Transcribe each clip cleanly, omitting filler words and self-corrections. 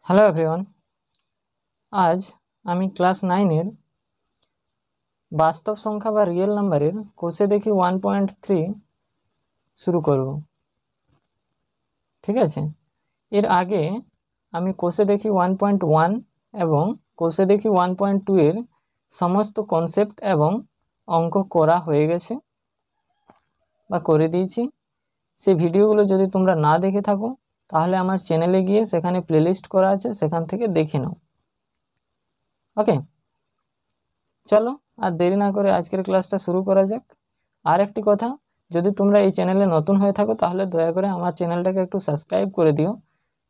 Hello everyone, আজ আমি class 9-এর বাস্তব সংখ্যা বা রিয়েল নাম্বারের কোষে দেখি 1.3 শুরু করব। ঠিক আছে, এর আগে আমি কোষে দেখি 1.1 এবং কোষে দেখি 1.2 এর সমস্ত কনসেপ্ট এবং অঙ্ক করা হয়ে গেছে বা করে দিয়েছি। সেই ভিডিওগুলো যদি তোমরা না দেখে থাকো তাহলে আমার চ্যানেলে গিয়ে সেখানে প্লেলিস্ট করা আছে, সেখান থেকে দেখে নাও। ওকে, চলো আর দেরি না করে আজকের ক্লাসটা শুরু করা যাক। আর একটি কথা, যদি তোমরা এই চ্যানেলে নতুন হয়ে থাকো তাহলে দয়া করে আমার চ্যানেলটাকে একটু সাবস্ক্রাইব করে দিও।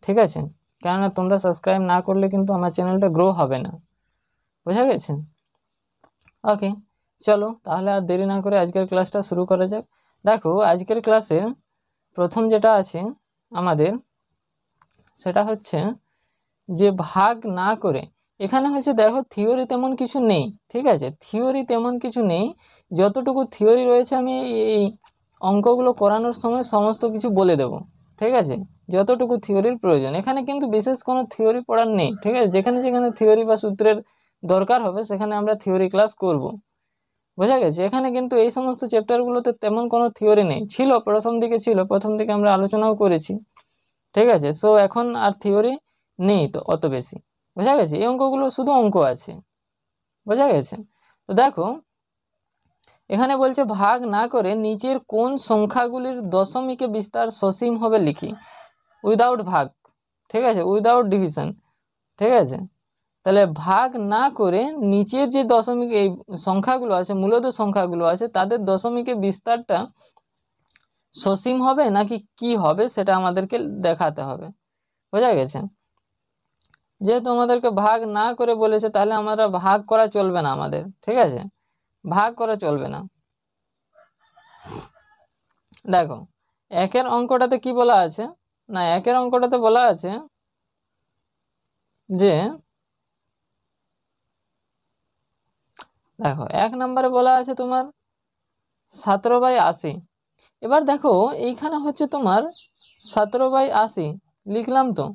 ঠিক আছে, কেননা তোমরা সাবস্ক্রাইব না করলে কিন্তু আমার চ্যানেলটা গ্রো হবে না। বোঝা গেছে? ওকে, চলো তাহলে আর দেরি না করে আজকের ক্লাসটা শুরু করা যাক। দেখো, আজকের ক্লাসে প্রথম যেটা আছে আমাদের, সেটা হচ্ছে যে ভাগ না করে। এখানে হচ্ছে দেখো, থিওরি তেমন কিছু নেই। ঠিক আছে, থিওরি তেমন কিছু নেই। যতটুকু থিওরি রয়েছে আমি এই অঙ্কগুলো করানোর সময় সমস্ত কিছু বলে দেব। ঠিক আছে, যতটুকু থিওরির প্রয়োজন, এখানে কিন্তু বিশেষ কোনো থিওরি পড়ার নেই। ঠিক আছে, যেখানে যেখানে থিওরি বা সূত্রের দরকার হবে সেখানে আমরা থিওরি ক্লাস করব। বোঝা গেছে? এখানে কিন্তু এই সমস্ত চ্যাপ্টারগুলোতে তেমন কোনো থিওরি নেই। ছিল প্রথম দিকে, প্রথম দিকে আমরা আলোচনাও করেছি। ঠিক আছে, সো এখন আর থিওরি নেই তো অত বেশি। বোঝা গেছে? এই অঙ্কগুলো শুধু অঙ্ক আছে। বোঝা গেছে? তো দেখো, এখানে বলছে ভাগ না করে নিচের কোন সংখ্যাগুলির দশমিকে বিস্তার সসীম হবে লিখি। উইদাউট ভাগ, ঠিক আছে, উইদাউট ডিভিশন। ঠিক আছে, তাহলে ভাগ না করে নিচের যে দশমিক এই সংখ্যাগুলো আছে, মূলত সংখ্যাগুলো আছে, তাদের দশমিকে বিস্তারটা সসীম হবে নাকি কি হবে সেটা আমাদেরকে দেখাতে হবে। বোঝা গেছে? যেহেতু আমাদেরকে ভাগ না করে বলেছে তাহলে আমরা ভাগ করা চলবে না আমাদের। ঠিক আছে, ভাগ করা চলবে না। দেখো, একের অঙ্কটাতে কি বলা আছে না, একের অঙ্কটাতে বলা আছে যে, দেখো 1 নম্বরে বলা আছে তোমার 17/80। এবার দেখো, এইখানে হচ্ছে তোমার 17/80 লিখলাম তো।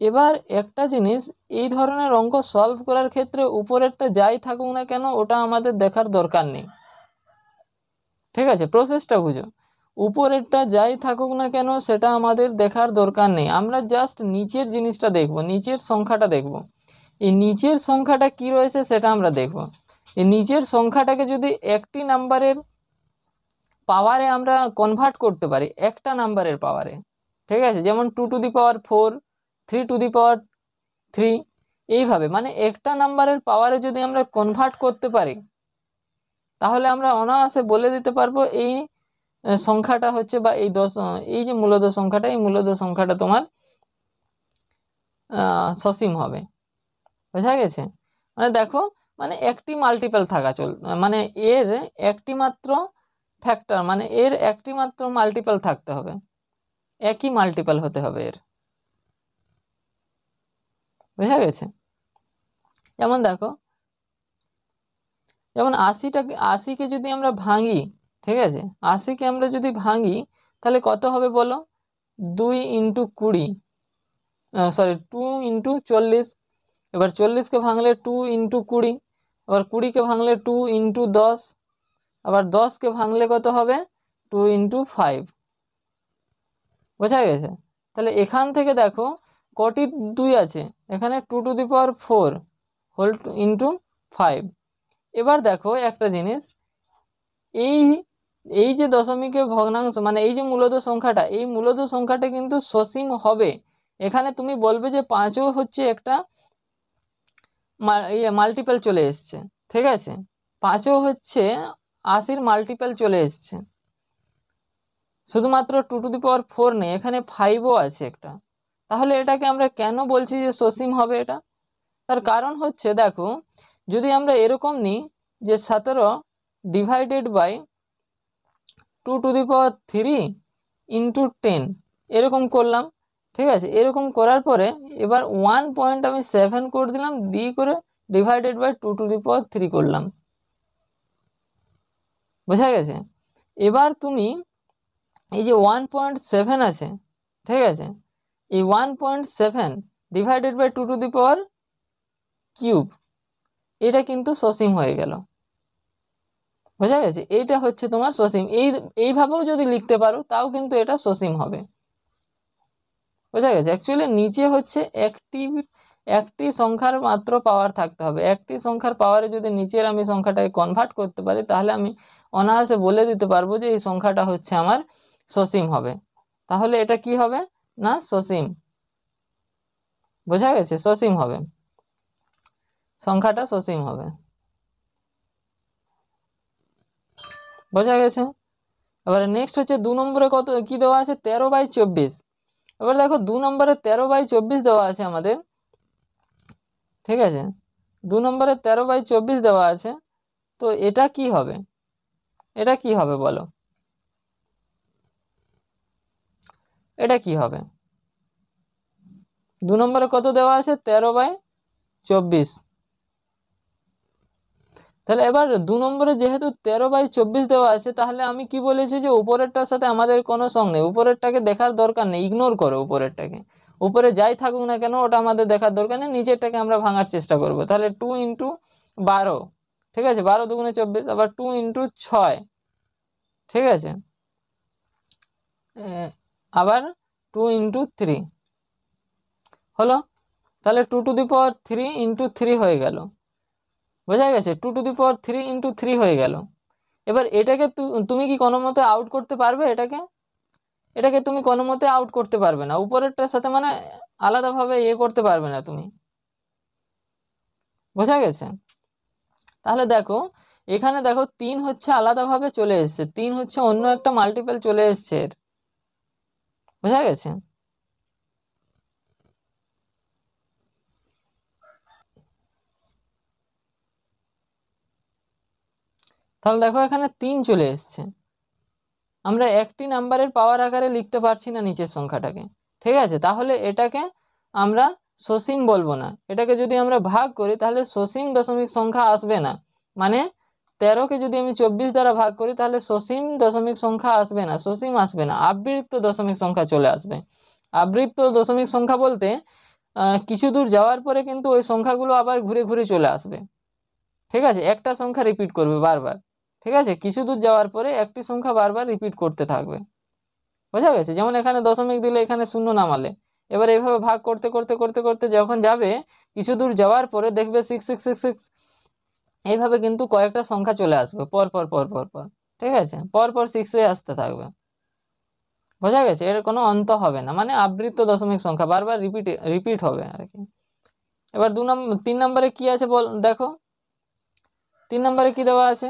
এবার একটা জিনিস, এই ধরনের অঙ্ক সলভ করার ক্ষেত্রে উপরেরটা যাই থাকুক না কেন ওটা আমাদের দেখার দরকার নেই। ঠিক আছে, প্রসেসটা বুঝো। উপরেরটা যাই থাকুক না কেন সেটা আমাদের দেখার দরকার নেই। আমরা জাস্ট নিচের জিনিসটা দেখব, নিচের সংখ্যাটা দেখব। এই নিচের সংখ্যাটা কি রয়েছে সেটা আমরা দেখব। এই নিচের সংখ্যাটাকে যদি একটি নাম্বারের পাওয়ারে আমরা কনভার্ট করতে পারি, একটা নাম্বারের পাওয়ারে, ঠিক আছে, যেমন 2^4, 3^3, এইভাবে মানে একটা নাম্বারের পাওয়ারে যদি আমরা কনভার্ট করতে পারি তাহলে আমরা অনায়াসে বলে দিতে পারবো এই সংখ্যাটা হচ্ছে, বা এই যে মূলদ সংখ্যাটা, এই মূলদ সংখ্যাটা তোমার সসীম হবে। বোঝা গেছে? মানে দেখো, মানে একটি মাল্টিপল থাকা মানে এর একটি মাত্র ফ্যাক্টর, মানে এর একটি মাত্র মাল্টিপল থাকতে হবে, একই মাল্টিপল হতে হবে এর। বোঝা গেছে? যেমন দেখো, যেমন 80কে যদি আমরা ভাঙি, ঠিক আছে, 80কে আমরা যদি ভাঙি তাহলে কত হবে বলো? 2 × 20, সরি 2 × 40। এবার 40কে ভাঙলে 2 × 20, আবার 20কে ভাঙলে 2 × 10, আবার 10কে ভাঙলে কত হবে? 2 × 5। বোঝা গেছে? তাহলে এখান থেকে দেখো কটি 2 আছে, এখানে 2^4 হোল ইন্টু 5। এবার দেখো একটা জিনিস, এই এই যে দশমিকের ভগ্নাংশ, মানে এই যে মূলদ সংখ্যাটা, এই মূলদ সংখ্যাটা কিন্তু সসীম হবে। এখানে তুমি বলবে যে 5ও হচ্ছে একটা মাল্টিপল চলে এসছে। ঠিক আছে, 5ও হচ্ছে 80-র মাল্টিপল চলে এসছে। শুধুমাত্র 2^4 নেই, এখানে 5ও আছে একটা। তাহলে এটাকে আমরা কেন বলছি যে সসীম হবে এটা? তার কারণ হচ্ছে, দেখো, যদি আমরা এরকম নিই যে 17 ডিভাইডেড বাই 2^3 × 10, এরকম করলাম। ঠিক আছে, এরকম করার পরে এবার 1.7 করে দিলাম, দিয়ে করে ডিভাইডেড বাই 2^3 করলাম। বোঝা গেছে? এবার তুমি এই যে 1.7 আছে, ঠিক আছে, এই 1.7 divided by 2 to the power cube, এটা কিন্তু সসীম হয়ে গেল। বোঝা গেছে? এইটা হচ্ছে তোমার সসীম। এইভাবেও যদি লিখতে পারো তাও কিন্তু এটা সসীম হবে। বোঝা গেছে? অ্যাকচুয়ালি নিচে হচ্ছে একটি সংখ্যার মাত্র পাওয়ার থাকতে হবে। একটি সংখ্যার পাওয়ারে যদি নিচের আমি সংখ্যাটাকে কনভার্ট করতে পারি তাহলে আমি অনায়াসে বলে দিতে পারবো যে এই সংখ্যাটা হচ্ছে আমার সসীম হবে। তাহলে এটা কি হবে না সসীম। বোঝা গেছে? সসীম হবে, সংখ্যাটা সসীম হবে। বোঝা গেছে? এবারে নেক্সট হচ্ছে 2 নম্বরে কত কি দেওয়া আছে 13/24। এবার দেখো 2 নম্বরে 13/24 দেওয়া আছে আমাদের, ঠিক আছে? 2 নম্বরে 13/24 দেওয়া আছে, তো এটা কি হবে? এটা কি হবে বলো? এটা কি হবে? 2 নম্বরে কত দেওয়া আছে 13/24। তাহলে এবার 2 নম্বরে যেহেতু 13/24 দেওয়া আছে, তাহলে আমি কি বলেছি যে উপরেরটার সাথে আমাদের কোনো সঙ্গ নেই, উপরেরটাকে দেখার দরকার নেই, ইগনোর করো উপরেরটাকে। উপরে যাই থাকুক না কেন ওটা আমাদের দেখার দরকার নেই, নিচেরটাকে আমরা ভাঙার চেষ্টা করব। তাহলে 2 × 12, ঠিক আছে? 12 দুগুণে 24, আবার 2 × 6, ঠিক আছে? আবার 2 × 3 হলো। তাহলে 2 টু দি পাওয়ার 3 × 3 হয়ে গেল। বোঝা গেছে? 2 টু দি পাওয়ার 3 × 3 হয়ে গেল। এবার এটাকে তুমি কি কোনো মতে আউট করতে পারবে? এটাকে তুমি কোনো মতে আউট করতে পারবে না, উপরেরটার সাথে মানে আলাদাভাবে করতে পারবে না তুমি। বোঝা গেছে? তাহলে দেখো এখানে দেখো 3 হচ্ছে আলাদাভাবে চলে এসছে, 3 হচ্ছে অন্য একটা মাল্টিপল চলে এসছে এর। বোঝা গেছে? তাহলে দেখো এখানে 3 চলে এসছে, আমরা একটি নাম্বারের পাওয়ার আকারে লিখতে পারছি না নিচের সংখ্যাটাকে, ঠিক আছে? তাহলে এটাকে আমরা সসীম বলবো না। এটাকে যদি আমরা ভাগ করি তাহলে সসীম দশমিক সংখ্যা আসবে না। মানে 13কে যদি আমি 24 দ্বারা ভাগ করি তাহলে সসীম দশমিক সংখ্যা আসবে না, সসীম আসবে না, আবৃত্ত দশমিক সংখ্যা চলে আসবে। আবৃত্ত দশমিক সংখ্যা বলতে কিছু দূর যাওয়ার পরে কিন্তু ওই সংখ্যাগুলো আবার ঘুরে ঘুরে চলে আসবে, ঠিক আছে? একটা সংখ্যা রিপিট করবে বারবার, ঠিক আছে? কিছু দূর যাওয়ার পরে একটি সংখ্যা বারবার রিপিট করতে থাকবে। বোঝা গেছে? যেমন এখানে দশমিক দিলে এখানে শূন্য নামালে, এবার এইভাবে ভাগ করতে করতে করতে করতে যখন যাবে কিছু দূর যাওয়ার পরে দেখবে 666, এইভাবে কিন্তু কয়েকটা সংখ্যা চলে আসবে পর পর পর পর পর, ঠিক আছে? পর পর 6 আসতে থাকবে। বোঝা গেছে? এর কোনো অন্ত হবে না, মানে আবৃত্ত দশমিক সংখ্যা বারবার রিপিট হবে আর কি। এবার 3 নম্বরে কি আছে বল দেখো, 3 নম্বরে কি দেওয়া আছে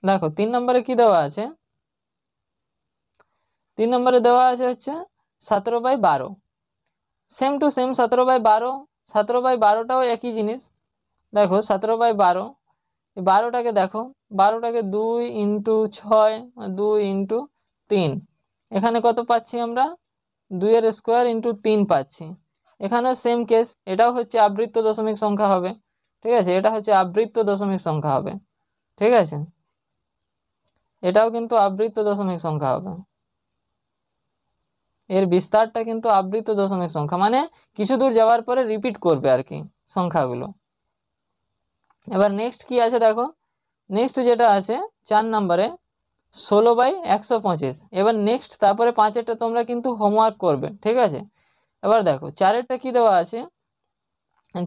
দেখো, 3 নম্বরে কি দেওয়া আছে? 3 নম্বরে দেওয়া আছে হচ্ছে 17/12। সেম টু সেম 17/12, 17/12টাও একই জিনিস। দেখো 17/12, 12টাকে দেখো, 12টাকে 2 × 6, 2 × 3, এখানে কত পাচ্ছি আমরা 2 এর স্কোয়ার × 3 পাচ্ছি। এখানেও সেম কেস, এটাও হচ্ছে আবৃত্ত দশমিক সংখ্যা হবে, ঠিক আছে? এটা হচ্ছে আবৃত্ত দশমিক সংখ্যা হবে, ঠিক আছে? এটাও কিন্তু আবৃত্ত দশমিক সংখ্যা হবে। এর বিস্তারটা কিন্তু আবৃত্ত দশমিক সংখ্যা, মানে কিছু দূর যাওয়ার পরে রিপিট করবে আর কি সংখ্যাগুলো। এবার নেক্সট কি আছে দেখো, নেক্সট যেটা আছে 4 নম্বরে 16/125। এবার নেক্সট তারপরে 5এরটা তোমরা কিন্তু হোমওয়ার্ক করবে, ঠিক আছে? এবার দেখো 4এরটা কি দেওয়া আছে,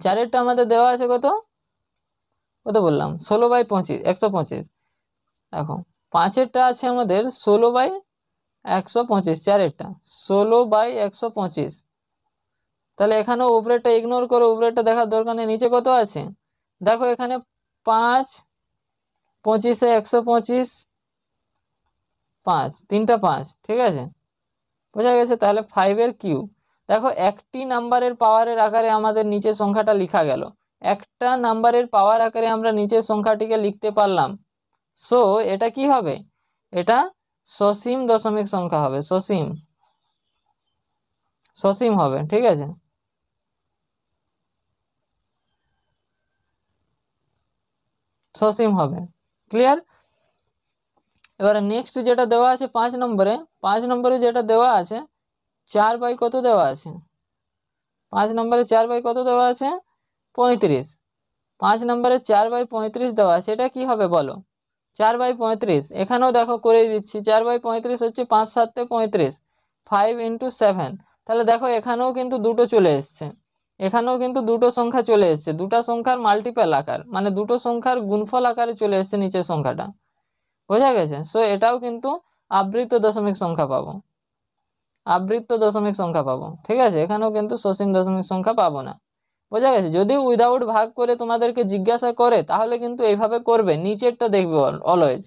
4এরটা আমাদের দেওয়া আছে কত কত বললাম 16/125। দেখো 5এরটা আছে আমাদের 16/125, 4এরটা 16/125। তাহলে এখানেও উপরেরটা ইগনোর করো, উপরেরটা দেখার দরকার নেই, নিচে কত আছে দেখো, এখানে 5, 25-এ 125, 5, 3টা 5, ঠিক আছে? বোঝা গেছে? তাহলে 5 এর কিউব। দেখো একটি নাম্বারের পাওয়ারের আকারে আমাদের নিচের সংখ্যাটা লেখা গেল, একটা নাম্বারের পাওয়ার আকারে আমরা নিচের সংখ্যাটিকে লিখতে পারলাম। সো এটা কি হবে? এটা সসীম দশমিক সংখ্যা হবে, সসীম সসীম হবে, ঠিক আছে? সসীম হবে। ক্লিয়ার? এবারে নেক্সট যেটা দেওয়া আছে 5 নম্বরে যেটা দেওয়া আছে 4 বাই কত দেওয়া আছে, 5 নম্বরে 4 বাই কত দেওয়া আছে 35। 5 নম্বরে 4/35 দেওয়া আছে, এটা কি হবে বলো? 4/35, এখানেও দেখো করে দিচ্ছি। 4/35 হচ্ছে 5 7 35, 5 × 7। তাহলে দেখো এখানেও কিন্তু দুটো চলে এসছে, এখানেও কিন্তু দুটো সংখ্যা চলে এসছে, দুটো সংখ্যার মাল্টিপল আকার, মানে দুটো সংখ্যার গুণফল আকারে চলে এসছে নিচের সংখ্যাটা। বোঝা গেছে? সো এটাও কিন্তু আবৃত দশমিক সংখ্যা পাবো, আবৃত দশমিক সংখ্যা পাবো। ঠিক আছে, এখানেও কিন্তু সসীম দশমিক সংখ্যা পাবো না। বোঝা গেছে? যদি উইদাউট ভাগ করে তোমাদেরকে জিজ্ঞাসা করে তাহলে কিন্তু এইভাবে করবে, নিচেরটা দেখবে অলওয়েজ,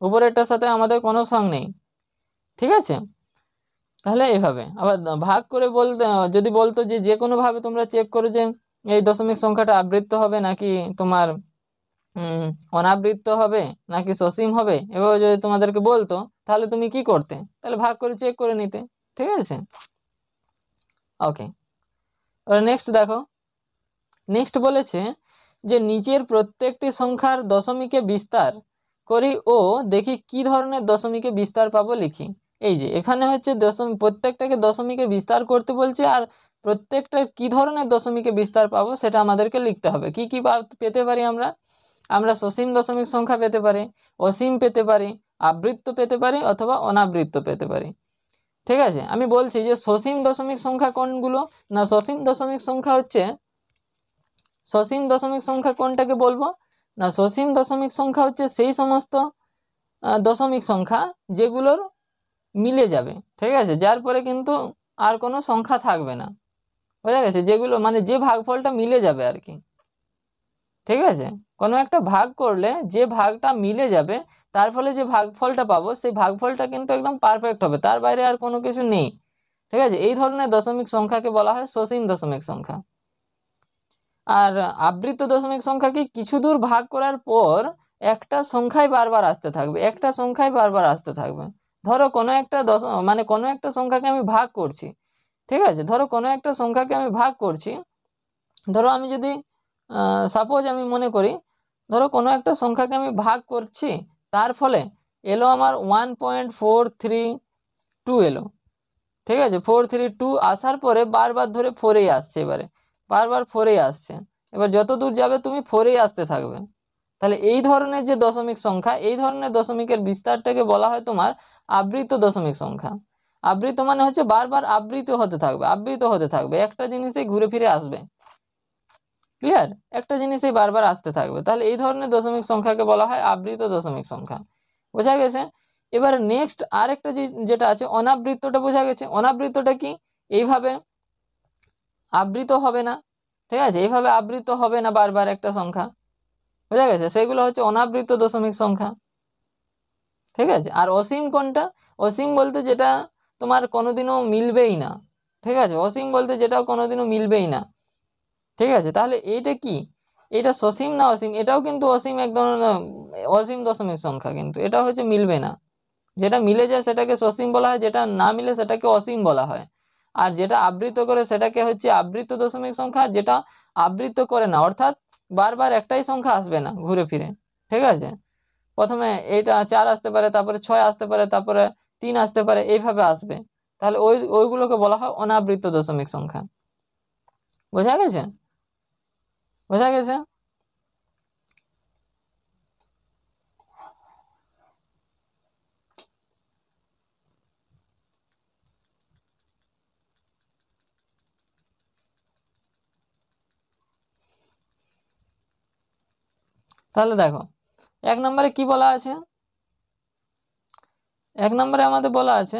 উপরেরটার সাথে আমাদের কোনো সং নেই। ঠিক আছে, তাহলে এইভাবে। আবার ভাগ করে বলতে, যদি বলতো যে কোনো ভাবে তোমরা চেক করো যে এই দশমিক সংখ্যাটা আবৃত্ত হবে নাকি তোমার অনাবৃত্ত হবে নাকি সসীম হবে, এভাবে যদি তোমাদেরকে বলতো তাহলে তুমি কি করতে? তাহলে ভাগ করে চেক করে নিতে। ঠিক আছে, ওকে। এবার নেক্সট দেখো, নেক্সট বলেছে যে নিচের প্রত্যেকটি সংখ্যার দশমিকে বিস্তার করি ও দেখি কি ধরনের দশমিকে বিস্তার পাবো লিখি। এই যে এখানে হচ্ছে প্রত্যেকটাকে দশমিকে বিস্তার করতে বলছে, আর প্রত্যেকটা কি ধরনের দশমিকে বিস্তার পাবো সেটা আমাদেরকে লিখতে হবে। কি কি পেতে পারি আমরা? আমরা সসীম দশমিক সংখ্যা পেতে পারি, অসীম পেতে পারি, আবৃত্ত পেতে পারি, অথবা অনাবৃত্ত পেতে পারি। ঠিক আছে, আমি বলছি যে সসীম দশমিক সংখ্যা কোনগুলো না, সসীম দশমিক সংখ্যা হচ্ছে, সসীম দশমিক সংখ্যা কোনটাকে বলবো না, সসীম দশমিক সংখ্যা হচ্ছে সেই সমস্ত দশমিক সংখ্যা যেগুলোর মিলে যাবে। ঠিক আছে, যার পরে কিন্তু আর কোনো সংখ্যা থাকবে না। বোঝা গেছে? যেগুলো মানে যে ভাগফলটা মিলে যাবে আর কি। ঠিক আছে, কোনো একটা ভাগ করলে যে ভাগটা মিলে যাবে তার ফলে যে ভাগফলটা পাবো সেই ভাগফলটা কিন্তু একদম পারফেক্ট হবে, তার বাইরে আর কোনো কিছু নেই। ঠিক আছে, এই ধরনের দশমিক সংখ্যাকে বলা হয় সসীম দশমিক সংখ্যা। আর আবৃত দশমিক সংখ্যা কি, কিছু দূর ভাগ করার পর একটা সংখ্যায় বারবার আসতে থাকবে, একটা সংখ্যায় বারবার আসতে থাকবে। ধরো কোনো একটা মানে কোনো একটা সংখ্যাকে আমি ভাগ করছি। ঠিক আছে, ধরো কোনো একটা সংখ্যাকে আমি ভাগ করছি, ধরো আমি যদি সাপোজ আমি মনে করি, ধরো কোনো একটা সংখ্যাকে আমি ভাগ করছি, তার ফলে এলো আমার 1.432 এলো। ঠিক আছে, 432 আসার পরে বারবার ধরে 4এই আসছে, এবারে বারবার 4এই আসছে, এবার যত দূর যাবে তুমি 4এই আসতে থাকবে। তাহলে এই ধরনের যে দশমিক সংখ্যা, এই ধরনের দশমিকের বিস্তারটাকে বলা হয় তোমার আবৃত দশমিক সংখ্যা। আবৃত মানে হচ্ছে বারবার আবৃত হতে থাকবে, আবৃত হতে থাকবে, একটা জিনিসই ঘুরে ফিরে আসবে। ক্লিয়ার? একটা জিনিসই বারবার আসতে থাকবে, তাহলে এই ধরনের দশমিক সংখ্যাকে বলা হয় আবৃত দশমিক সংখ্যা। বোঝা গেছে? এবারে নেক্সট আরেকটা যেটা আছে অনাবৃতটা। বোঝা গেছে? অনাবৃতটা কি, এইভাবে আবৃত হবে না। ঠিক আছে, এইভাবে আবৃত হবে না বারবার একটা সংখ্যা। বোঝা গেছে? সেগুলো হচ্ছে অনাবৃত দশমিক সংখ্যা। ঠিক আছে, আর অসীম কোনটা? অসীম বলতে যেটা তোমার কোনোদিনও মিলবেই না। ঠিক আছে, অসীম বলতে যেটাও কোনোদিনও মিলবেই না। ঠিক আছে, তাহলে এইটা কি, এটা সসীম না অসীম? এটাও কিন্তু অসীম, এক ধরনের অসীম দশমিক সংখ্যা, কিন্তু এটা হচ্ছে মিলবে না। যেটা মিলে যায় সেটাকে সসীম বলা হয়, যেটা না মিলে সেটাকে অসীম বলা হয়। আর যেটা আবৃত করে সেটাকে হচ্ছে আবৃত দশমিক সংখ্যা, আর যেটা আবৃত করে না অর্থাৎ বারবার একটাই সংখ্যা আসবে না ঘুরে ফিরে। ঠিক আছে, প্রথমে এইটা 4 আসতে পারে, তারপরে 6 আসতে পারে, তারপরে 3 আসতে পারে, এইভাবে আসবে। তাহলে ওইগুলোকে বলা হয় অনাবৃত দশমিক সংখ্যা। বোঝা গেছে? বোঝা গেছে? তাহলে দেখো 1 নম্বরে কি বলা আছে, 1 নম্বরে আমাদের বলা আছে,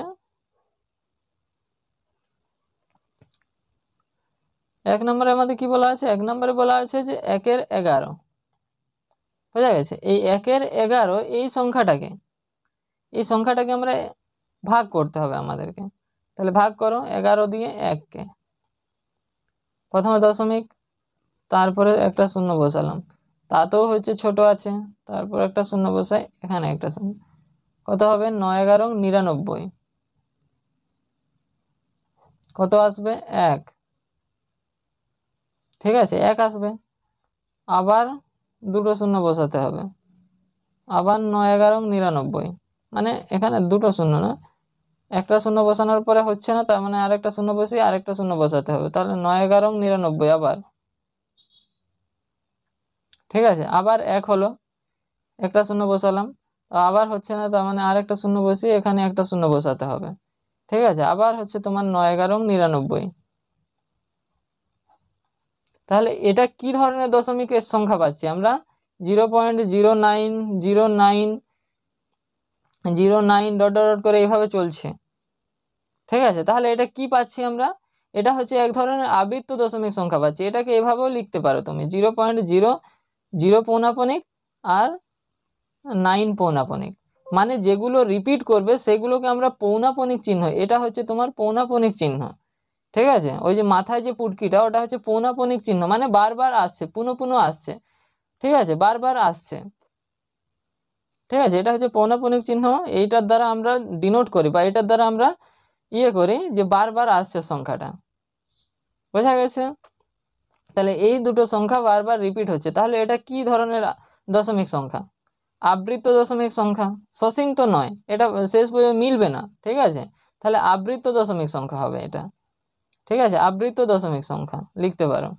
1 নম্বরে আমাদের কি বলা আছে, 1 নম্বরে বলা আছে যে 1-এর 11। বোঝা গেছে? এই 1-এর 11 এই সংখ্যাটাকে আমরা ভাগ করতে হবে আমাদেরকে। তাহলে ভাগ করো 11 দিয়ে 1কে, প্রথমে দশমিক, তারপরে একটা শূন্য বসালাম, তাতেও হচ্ছে ছোট আছে, তারপর একটা শূন্য বসাই, এখানে একটা শূন্য, কত হবে 9-11-99, কত আসবে 1। ঠিক আছে, 1 আসবে, আবার দুটো শূন্য বসাতে হবে, আবার 9 11 99, মানে এখানে দুটো শূন্য না, একটা শূন্য বসানোর পরে হচ্ছে না, তার মানে আরেকটা শূন্য বসিয়ে আরেকটা শূন্য বসাতে হবে, তাহলে 9 11 99 আবার। ঠিক আছে, আবার এক হলো, একটা শূন্য বসালাম, আবার হচ্ছে না, তার মানে আরেকটা শূন্য বসিয়ে এখানে একটা শূন্য বসাতে হবে। ঠিক আছে, আবার হচ্ছে তোমার 9 11 99। তাহলে এটা কি ধরনের দশমিকের সংখ্যা পাচ্ছি আমরা? 0.090909 ডট ডট ডট করে এইভাবে চলছে। ঠিক আছে, তাহলে এটা কি পাচ্ছি আমরা? এটা হচ্ছে এক ধরনের আবৃত্ত দশমিক সংখ্যা পাচ্ছি। এটাকে এভাবেও লিখতে পারো তুমি, 0.00 পৌনাপনিক আর 9 পৌনাপনিক, মানে যেগুলো রিপিট করবে সেগুলোকে আমরা পৌনাপনিক চিহ্ন, এটা হচ্ছে তোমার পৌনাপনিক চিহ্ন। ঠিক আছে, ওই যে মাথায় যে পুটকিটা ওটা হচ্ছে পৌনাপনিক চিহ্ন, মানে বারবার আসছে, পুনঃ পুনঃ আসছে। ঠিক আছে, বারবার আসছে। ঠিক আছে, এটা হচ্ছে পৌনাপনিক চিহ্ন, এইটার দ্বারা আমরা ডিনোট করি বা এটার দ্বারা আমরা করি যে বারবার আসছে সংখ্যাটা। বোঝা গেছে? তাহলে এই দুটো সংখ্যা বারবার রিপিট হচ্ছে, তাহলে এটা কি ধরনের দশমিক সংখ্যা? আবৃত্ত দশমিক সংখ্যা। সসীম তো নয়, এটা শেষ পর্যন্ত মিলবে না। ঠিক আছে, তাহলে আবৃত্ত দশমিক সংখ্যা হবে এটা। ঠিক আছে, আবৃত্ত দশমিক সংখ্যা লিখতে পারো।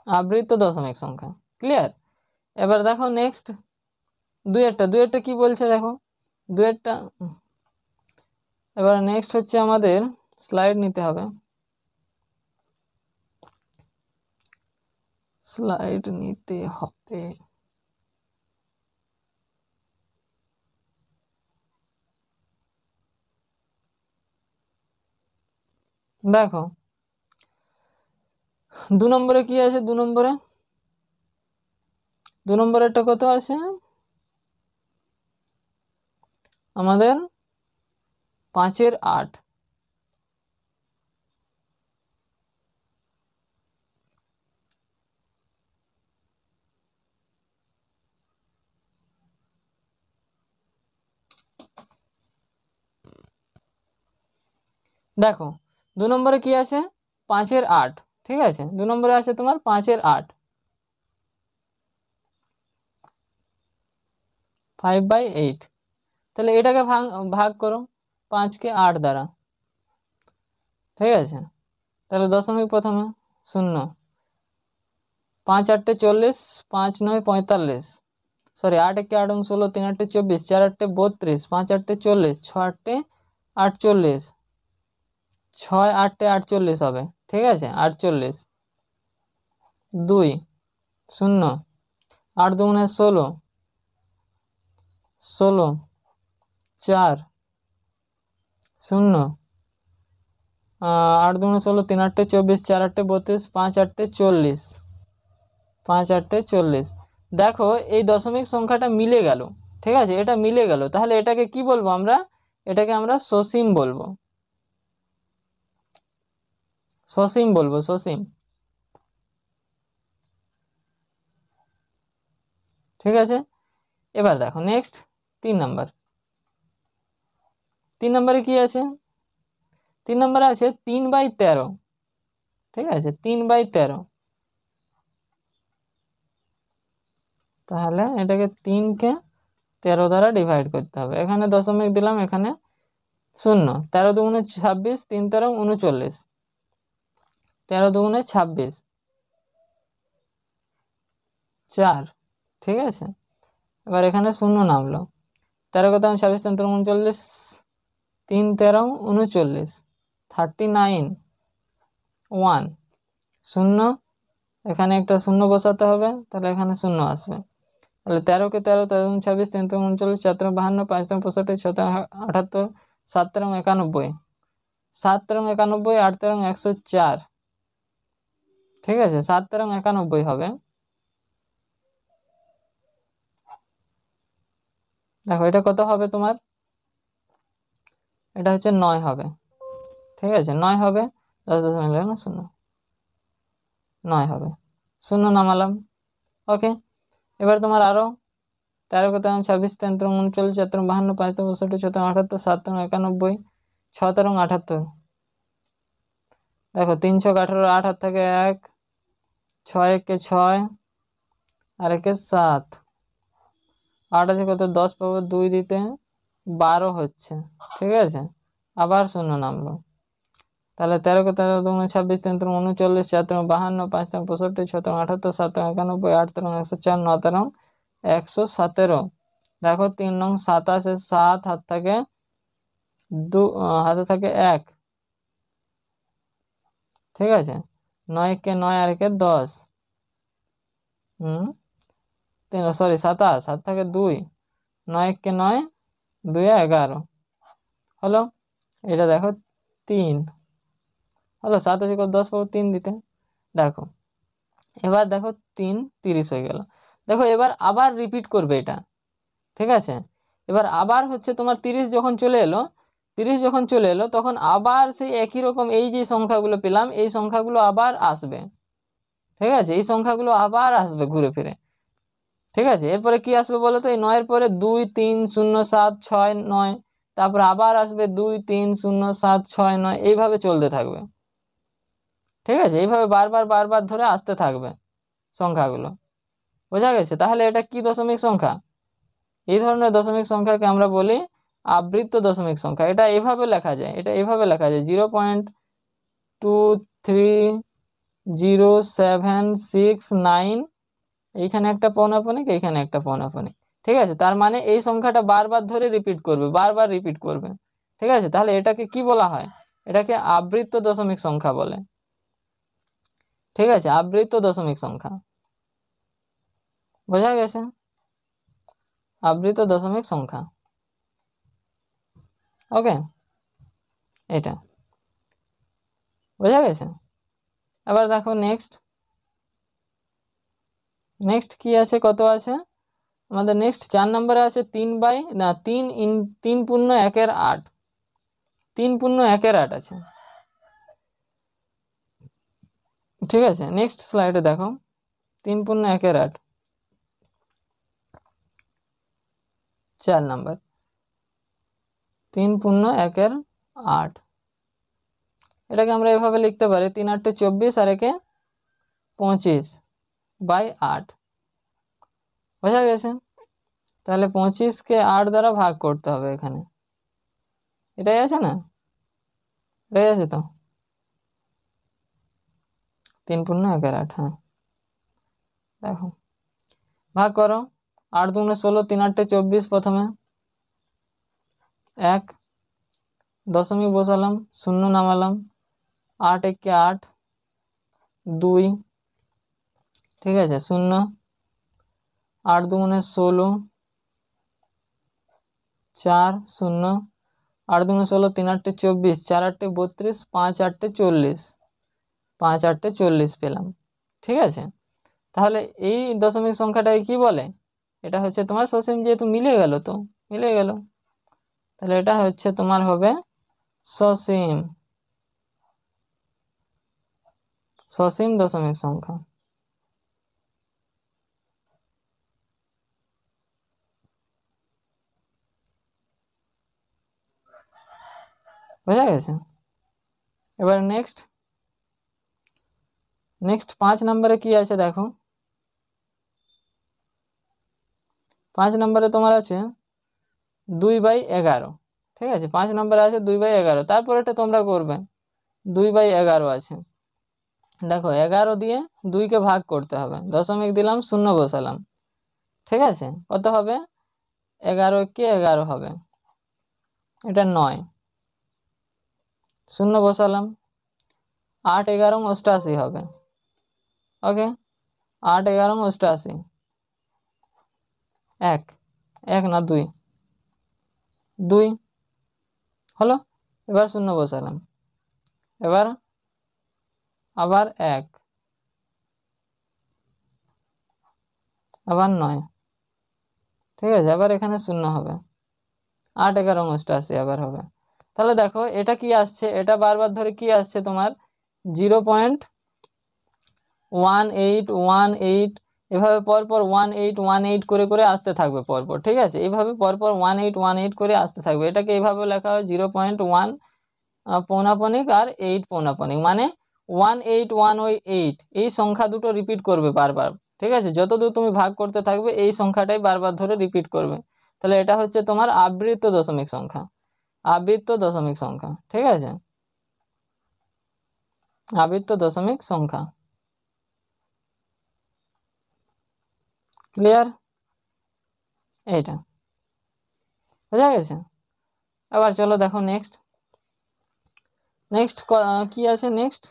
আবৃত্ত দশমিক সংখ্যা, ক্লিয়ার? এবার দেখো নেক্সট দুয়েরটা কি বলছে দেখো, দুয়েরটা। এবার নেক্সট হচ্ছে আমাদের স্লাইড নিতে হবে, স্লাইড নিতে হবে। দেখো 2 নম্বরে কি আছে? 2 নম্বরেরটা কত আছে আমাদের? 5 এর 8। দেখো 2 নম্বরে কি আছে? 5 এর 8। ঠিক আছে, 2 নম্বরে আছে তোমার 5 এর 8, 5/8। তাহলে এটাকে ভাগ করো 5কে 8 দ্বারা। ঠিক আছে, তাহলে দশমিক প্রথমে 0, 5 8 40, 5 9 45, সরি 8 1 8 16, 3 8 24, 4 8 32, 5 8 40, 6 8 48, 6 8 48 হবে। ঠিক আছে, 48, 2 0, 8 2 16, 16, 4 0, 8 2 16, 3 8 24, 4 8 32, 5 8 40, 5 8 40। দেখো এই দশমিক সংখ্যাটা মিলে গেল। ঠিক আছে, এটা মিলে গেল, তাহলে এটাকে কি বলবো আমরা? এটাকে আমরা সসীম বলবো, সসীম বলবো, সসীম। ঠিক আছে, এবার দেখো নেক্সট 3 নাম্বার। 3 নম্বরে কি আছে? 3 নম্বরে আছে 3/13। ঠিক আছে, 3/13। তাহলে এটাকে 3কে 13 দ্বারা ডিভাইড করতে হবে। এখানে দশমিক দিলাম, এখানে 0, 13 দুগুণে 26, 3 13 39, 13 দুগুণে 26, 4। ঠিক আছে, এবার এখানে 0 নামলো, 13 কত 26, 3 39, 3 13 39, 39, 1 0, এখানে একটা 0 বসাতে হবে, তাহলে এখানে 0 আসবে। তাহলে 13কে 13, 13 26, 3 39, 4 52, 5 65, 6 78, 7 91, 7 91, 8 104। ঠিক আছে, 7 91 হবে। দেখো এটা কত হবে তোমার? এটা হচ্ছে 9 হবে। ঠিক আছে, 9 হবে, 10 মিলে না 0, 9 হবে, 0 নামালাম। ওকে, এবার তোমার আরো 13 কত 26, 3 39, 4 52, 5 62, 6 78, 7 91, 6 78। দেখো 3 × 18, 8 হাত থাকে 1, 6 × 6 আর 1 × 7, 8 আছে কত, 10 পাবো 2 দিতে 12 হচ্ছে, ঠিক আছে। আবার শূন্য নামলো, তাহলে 13 × 13 = 26, 3 × 39, 4 × 52, 5 × 65, 6 × 78, 7 × 91, 8 × 104, 9 × 117। দেখো 3 নং 27, 7 হাত থাকে 2, হাতে থাকে 1, ঠিক আছে। 9 × 9 আর 1 × 10, 27 হাত থাকে 2, 9 × 9 2 × 11 হলো। এটা দেখো 3 হলো, 7 আছে কত, 10 পাবো 3 দিতে। দেখো এবার দেখো 3 30 হয়ে গেল। দেখো এবার আবার রিপিট করবে এটা, ঠিক আছে। এবার আবার হচ্ছে তোমার 30 যখন চলে এলো, 30 যখন চলে এলো তখন আবার সেই একই রকম এই যে সংখ্যাগুলো পেলাম এই সংখ্যাগুলো আবার আসবে, ঠিক আছে। এই সংখ্যাগুলো আবার আসবে ঘুরে ফিরে, ঠিক আছে। এরপরে কি আসবে বলো তো, এই 9 এর পরে 2 3 0 7 6 9, তারপর আবার আসবে 2 3 0 7 6 9, এইভাবে চলতে থাকবে, ঠিক আছে। এইভাবে বারবার বারবার ধরে আসতে থাকবে সংখ্যাগুলো, বোঝা গেছে। তাহলে এটা কি দশমিক সংখ্যা? এই ধরনের দশমিক সংখ্যাকে আমরা বলি আবৃত্ত দশমিক সংখ্যা। এটা এভাবে লেখা যায়, এটা এভাবে লেখা যায় 0.2307669, এইখানে একটা পৌনাপনিক, এইখানে একটা পৌনাপনিক, ঠিক আছে। তার মানে এই সংখ্যাটা বারবার ধরে রিপিট করবে, বারবার রিপিট করবে, ঠিক আছে। তাহলে এটাকে কি বলা হয়? এটাকে আবৃত্ত দশমিক সংখ্যা বলে, ঠিক আছে। আবৃত্ত দশমিক সংখ্যা, বোঝা গেছে? আবৃত দশমিক সংখ্যা, ওকে, এটা বোঝা গেছে। এবার দেখো নেক্সট কি আছে, কত আছে আমাদের নেক্সট 4 নম্বরে আছে 3 পূর্ণ 1/8, 3 পূর্ণ 1/8 আছে, ঠিক আছে। নেক্সট স্লাইডে দেখো 3 পূর্ণ 1/8, 4 নম্বর 3 পূর্ণ 1/8। এটাকে আমরা এভাবে লিখতে পারি 3 × 8 = 24 আর 1 × 25/8, বোঝা গেছে। তাহলে 25কে 8 দ্বারা ভাগ করতে হবে, এখানে এটাই আছে না, এটাই আছে তো, 3 পূর্ণ 1/8, হ্যাঁ। দেখো ভাগ করো, 8 × 2 = 16, 3 × 8 = 24, প্রথমে 1 দশমিক বসালাম, শূন্য নামালাম, 8 × 1 = 8, 2, ঠিক আছে, 0, 8 × 2 = 16, 4, 0, 8 × 2 = 16, 3 × 8 = 24, 4 × 8 = 32, 5 × 8 = 40, 5 × 8 = 40 পেলাম, ঠিক আছে। তাহলে এই দশমিক সংখ্যাটাকে কি বলে? এটা হচ্ছে তোমার সসীম, যেহেতু মিলে গেল, তো মিলে গেল, তাহলে এটা হচ্ছে তোমার হবে সসীম, সসীম দশমিক সংখ্যা, বোঝা গেছে। এবার নেক্সট 5 নম্বরে কি আছে দেখো, 5 নম্বরে তোমার আছে 2/11, ঠিক আছে। 5 নম্বরে আছে 2/11, তারপরেটা তোমরা করবে 2/11 আছে। দেখো 11 দিয়ে 2কে ভাগ করতে হবে, দশমিক দিলাম, শূন্য বসালাম, ঠিক আছে। কত হবে? 11 × 11 হবে, এটা 9, শূন্য বসালাম, 8 × 11 = 88 হবে, ওকে। 8 × 11 = 88, 1 না 2 হলো। এবার শূন্য বসালাম, এবার আবার 1, আবার 9, ঠিক আছে। আবার এখানে শূন্য হবে, 8 × 11 = 88 আবার হবে। তাহলে দেখো এটা কি আসছে, এটা বারবার ধরে কি আসছে তোমার 0.1818, এভাবে পরপর 1818 করে করে আসতে থাকবে পরপর, ঠিক আছে। এইভাবে পরপর 1818 করে আসতে থাকবে। এটাকে এইভাবে লেখা হয় 0.1 পৌনাপনিক আর 8 পৌনাপনিক, মানে 18108 এই সংখ্যা দুটো রিপিট করবে বারবার, ঠিক আছে? যতদূর তুমি ভাগ করতে থাকবে এই সংখ্যাটাই বারবার ধরে রিপিট করবে। তাহলে এটা হচ্ছে তোমার আবৃত্ত দশমিক সংখ্যা, আবৃত্ত দশমিক সংখ্যা, ঠিক আছে? আবৃত্ত দশমিক সংখ্যা। ক্লিয়ার? এইটা বোঝা গেছে? এবার চলো দেখো নেক্সট কি আছে। নেক্সট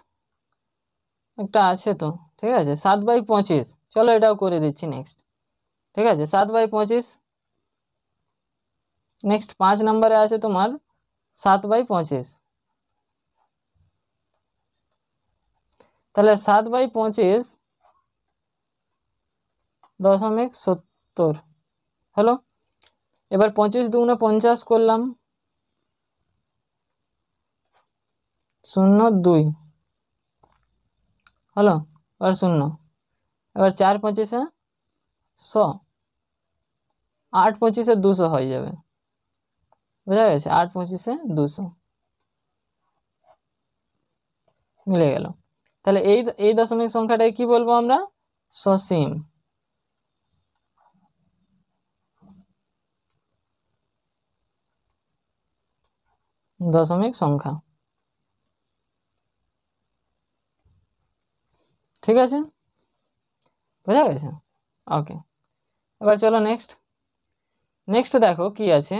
একটা আছে তো, ঠিক আছে, 7/25। চলো এটাও করে দিচ্ছি নেক্সট, ঠিক আছে? 7/25। নেক্সট 5 নম্বরে আছে তোমার 7/25। তাহলে 7/25 .70 হলো। এবার 25 দুগুণে 50 করলাম, 0.2 হলো, আর 0। এবার 4 25 100, 8 25 200 হয়ে যাবে, বোঝা গেছে? 8 25 200 মিলে গেল। তাহলে এই দশমিক সংখ্যাটাকে কি বলবো আমরা? সসীম দশমিক সংখ্যা, ঠিক আছে? বোঝা গেছে? ওকে, এবার চলো নেক্সট দেখো কি আছে।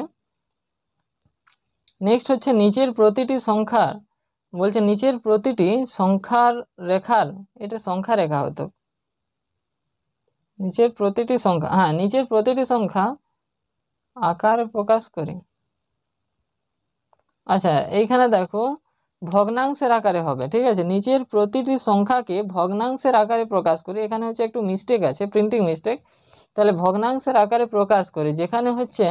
নেক্সট হচ্ছে নিচের প্রতিটি সংখ্যার, বলছে নিচের প্রতিটি সংখ্যার রেখার, এটা সংখ্যা রেখা হতো, নিচের প্রতিটি সংখ্যা, হ্যাঁ, নিচের প্রতিটি সংখ্যা আকার প্রকাশ করে। আচ্ছা, এইখানে দেখো ভগ্নাংশের আকারে হবে, ঠিক আছে? নিচের প্রতিটি সংখ্যাকে ভগ্নাংশের আকারে প্রকাশ করি, এখানে হচ্ছে একটু মিস্টেক আছে, প্রিন্টিং মিস্টেক। তাহলে ভগ্নাংশের আকারে প্রকাশ করি, যেখানে হচ্ছে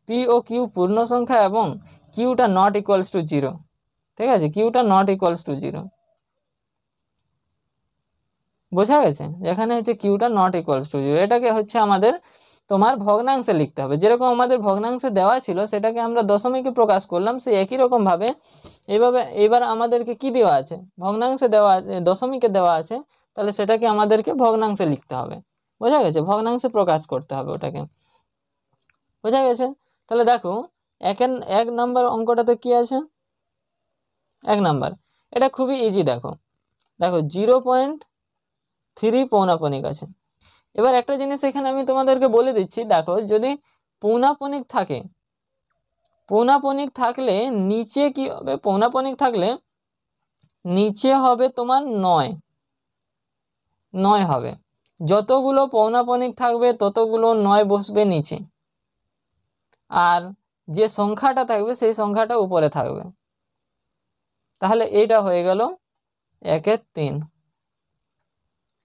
পি ও কিউ পূর্ণ সংখ্যা এবং কিউটা নট ইকুয়ালস টু 0, ঠিক আছে? কিউটা নট ইকুয়ালস টু 0, বোঝা গেছে? যেখানে হচ্ছে কিউটা নট ইকুয়ালস টু 0, এটাকে হচ্ছে আমাদের তোমার ভগ্নাংশে লিখতে হবে। যেরকম আমাদের ভগ্নাংশে দেওয়া ছিল সেটাকে আমরা দশমিকে প্রকাশ করলাম, সেই একই রকম ভাবে এবার আমাদেরকে কি দেওয়া আছে? ভগ্নাংশে দেওয়া আছে, দশমিকে দেওয়া আছে, তাহলে সেটাকে আমাদেরকে ভগ্নাংশে লিখতে হবে, বোঝা গেছে? ভগ্নাংশে প্রকাশ করতে হবে ওটাকে, বোঝা গেছে? তাহলে দেখো এক নাম্বার অঙ্কটাতে কি আছে? 1 নাম্বার, এটা খুবই ইজি। দেখো 0.3 পৌনাপনিক আছে। এবার একটা জিনিস এখানে আমি তোমাদেরকে বলে দিচ্ছি, দেখো যদি পৌনাপনিক থাকে, পৌনাপনিক থাকলে নিচে কি হবে? পৌনাপনিক থাকলে নিচে হবে তোমার 9 হবে। যতগুলো পৌনাপনিক থাকবে ততগুলো 9 বসবে নিচে, আর যে সংখ্যাটা থাকবে সেই সংখ্যাটা উপরে থাকবে। তাহলে এইটা হয়ে গেল 1/3।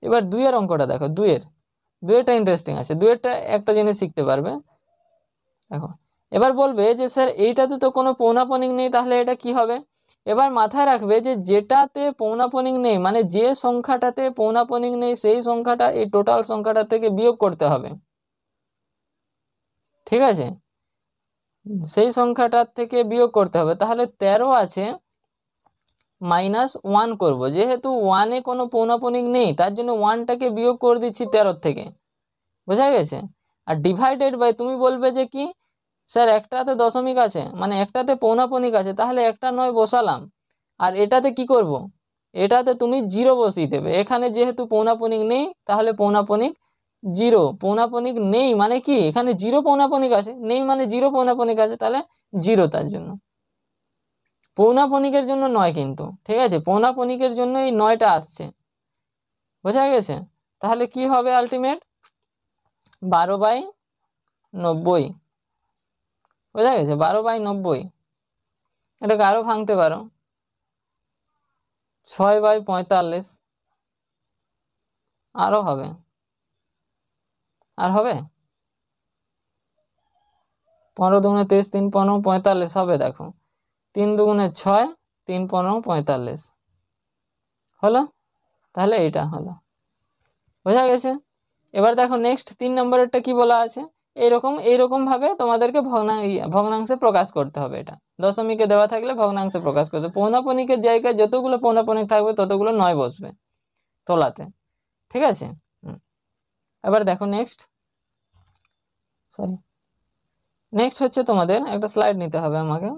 এবার 2 এর অঙ্কটা দেখো, 2এরটা ইন্টারেস্টিং আছে, 2এরটা একটা জিনিস শিখতে পারবে। দেখো এবার বলবে যে স্যার এইটাতে তো কোনো পৌনাপনিক নেই, তাহলে এটা কি হবে? এবার মাথায় রাখবে যে যেটাতে পৌনাপনিক নেই, মানে যে সংখ্যাটাতে পৌনাপনিক নেই সেই সংখ্যাটা এই টোটাল সংখ্যাটা থেকে বিয়োগ করতে হবে, ঠিক আছে? সেই সংখ্যাটার থেকে বিয়োগ করতে হবে। তাহলে 13 আছে, -1 করব, যেহেতু 1-এ কোনো পৌনাপনিক নেই তার জন্য 1টাকে বিয়োগ করে দিচ্ছি 13 থেকে, বোঝা গেছে? আর ডিভাইডেড বাই, তুমি বলবে যে কি স্যার একটাতে দশমিক আছে, মানে একটাতে পৌনাপনিক আছে, তাহলে একটা 9 বসালাম, আর এটাতে কি করব? এটাতে তুমি 0 বসিয়ে দেবে। এখানে যেহেতু পৌনাপনিক নেই তাহলে পৌনাপনিক 0, পৌনাপনিক নেই মানে কি এখানে 0 পৌনাপনিক আছে, নেই মানে 0 পৌনাপনিক আছে, তাহলে 0 তার জন্য। পৌনাপনিকের জন্য নয় কিন্তু, ঠিক আছে? পৌনাপনিকের জন্য এই 9টা আসছে, বোঝা গেছে? তাহলে কি হবে আলটিমেট? 12/90, বোঝা গেছে? 12/90। এটাকে আরো ভাঙতে পারো, 6/45, আরো হবে, আর হবে 15 দুগুণে 23, 3 15 45 হবে। দেখো 3 দুগুণে 6, 3 15 45 হলো। তাহলে এইটা হলো, বোঝা গেছে? এবার দেখো নেক্সট 3 নম্বরেরটা কি বলা আছে। এইরকমভাবে তোমাদেরকে ভগ্নাংশে প্রকাশ করতে হবে। এটা দশমিকে দেওয়া থাকলে ভগ্নাংশে প্রকাশ করতে হবে। পৌনাপনিকের জায়গায় যতগুলো পৌনাপনিক থাকবে ততগুলো 9 বসবে তোলাতে, ঠিক আছে। এবার দেখো নেক্সট হচ্ছে তোমাদের একটা স্লাইড নিতে হবে আমাকে।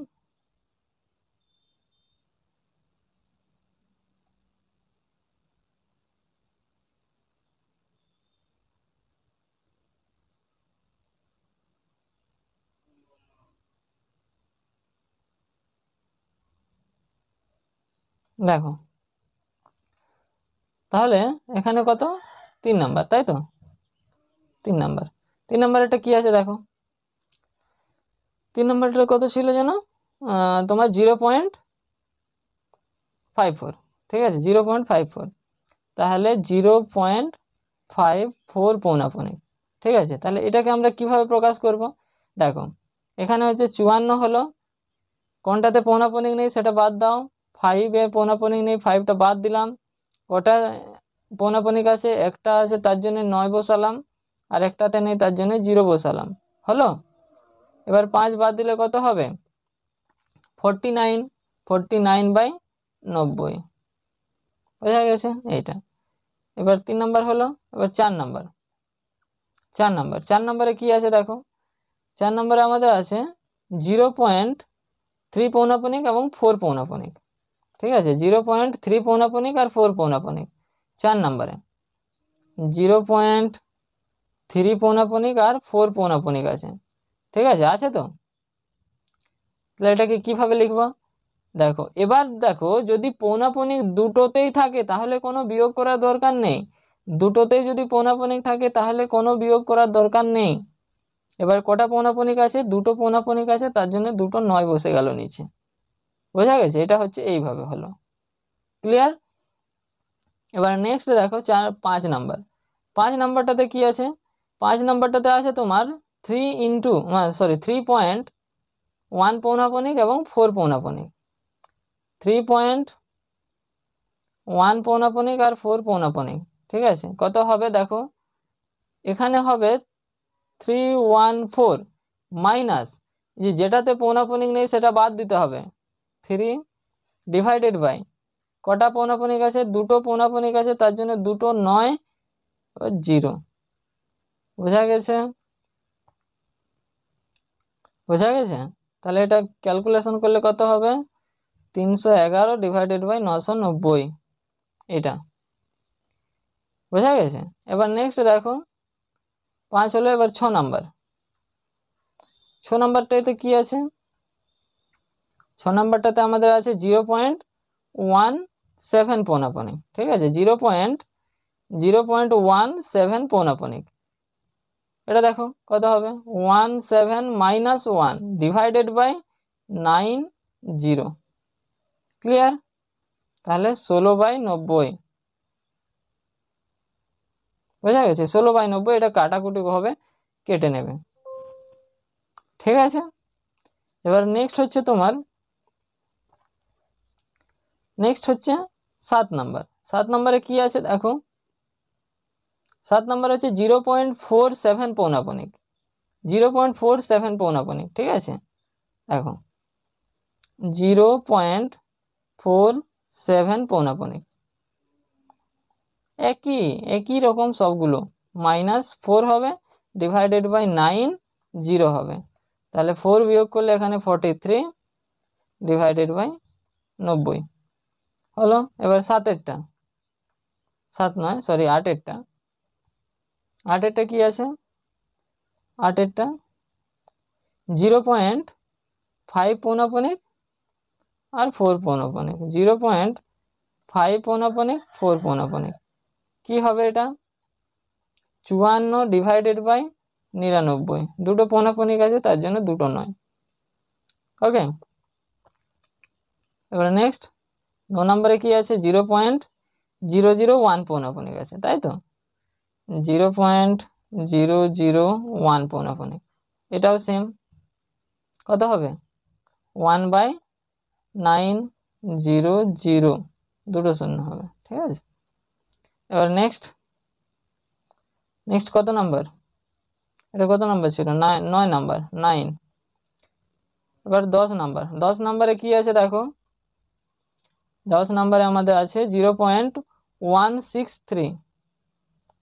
দেখো তাহলে এখানে কত 3 নাম্বার, তাই তো 3 নাম্বার। 3 নাম্বার এটা কি আছে দেখো, 3 নাম্বারটা কত ছিল যেন তোমার 0.54, ঠিক আছে 0.54। তাহলে 0.54 পৌনাপনিক, ঠিক আছে। তাহলে এটাকে আমরা কিভাবে প্রকাশ করব? দেখো এখানে হচ্ছে 54 হলো, কোনটাতে পৌনাপনিক নেই সেটা বাদ দাও, 5-এ পৌনাপনিক নেই 5টা বাদ দিলাম, ওটা পৌনাপনিক আছে একটা আছে তার জন্য 9 বসালাম, আর একটাতে নেই তার জন্য 0 বসালাম, হলো। এবার 5 বাদ দিলে কত হবে 49, 49/90, বোঝা গেছে এইটা। এবার 3 নাম্বার হলো। এবার 4 নাম্বার, 4 নাম্বারে কি আছে দেখো, 4 নাম্বারে আমাদের আছে 0.3 পৌনাপনিক এবং 4 পৌনাপনিক, ঠিক আছে 0.3 পৌনাপনিক আর 4 পৌনাপনিক 4 নাম্বারে, 0.3 পৌনাপনিক আর 4 পৌনাপনিক আছে, ঠিক আছে, আছে তো। তাহলে এটাকে কিভাবে লিখবো দেখো, এবার দেখো যদি পৌনাপনিক দুটোতেই থাকে তাহলে কোনো বিয়োগ করার দরকার নেই, দুটোতেই যদি পৌনাপনিক থাকে তাহলে কোনো বিয়োগ করার দরকার নেই। এবার কটা পৌনাপনিক আছে, দুটো পৌনাপনিক আছে, তার জন্য দুটো 9 বসে গেল নিচে, বোঝা গেছে। এটা হচ্ছে এইভাবে হলো, ক্লিয়ার। এবার নেক্সট দেখো 5 নাম্বার, 5 নাম্বারটাতে কি আছে, 5 নাম্বারটাতে আছে তোমার 3.1 পৌনাপনিক এবং 4 পৌনাপনিক, 3.1 পৌনাপনিক আর 4 পৌনাপনিক, ঠিক আছে। কত হবে দেখো, এখানে হবে 314 মাইনাস যেটাতে পৌনাপনিক নেই সেটা বাদ দিতে হবে, 3 ডিভাইডেড বাই কটা পৌনাপনিক আছে, দুটো পৌনাপনিক আছে, তার জন্য দুটো 9 0, বোঝা গেছে, বোঝা গেছে। তাহলে এটা ক্যালকুলেশন করলে কত হবে 311 ডিভাইডেড বাই 990, এটা বোঝা গেছে। এবার নেক্সট দেখো 5 হলো। এবার 6 নাম্বার, 6 নাম্বারটাতে কি আছে, 6 নাম্বারটাতে আমাদের আছে 0.17 পৌনাপনিক, ঠিক আছে 0.17 পৌনাপনিক। এটা দেখো কত হবে 17 মাইনাস 1 ডিভাইডেড বাই 90, ক্লিয়ার। তাহলে 16/90, বোঝা গেছে 16/90, এটা কাটাকুটি ভাবে কেটে নেবে, ঠিক আছে। এবার নেক্সট হচ্ছে তোমার 7 নাম্বার, 7 নাম্বারে কি আছে দেখো, 7 নাম্বার আছে 0.47 পৌনাপনিক, 0.47 পৌনাপনিক, ঠিক আছে। দেখো 0.47 পৌনাপনিক, একই রকম সবগুলো, -4 হবে ডিভাইডেড বাই 9 0 হবে, তাহলে 4 বিয়োগ করলে এখানে 43 ডিভাইডেড বাই 90 হলো। এবার 8এরটা কি আছে, 8এরটা 0.5 পৌনাপনিক আর 4 পৌনাপনিক, 0.5 পৌনাপনিক 4 পৌনাপনিক, কি হবে এটা 54 ডিভাইডেড বাই 99, দুটো পৌনাপনিক আছে তার জন্য দুটো 9, ওকে। এবারে নেক্সট 9 নম্বরে কি আছে 0.001 পৌনাপনিক আছে, তাই তো 0.001 পৌনাপনিক, এটাও সেম, কত হবে 1/900, দুটো শূন্য হবে, ঠিক আছে। এবার নেক্সট কত নাম্বার এটা কত নাম্বার ছিল? 9 নাম্বার, 9। এবার 10 নাম্বার, 10 নাম্বারে কি আছে দেখো, 10 নাম্বারে আমাদের আছে 0.163,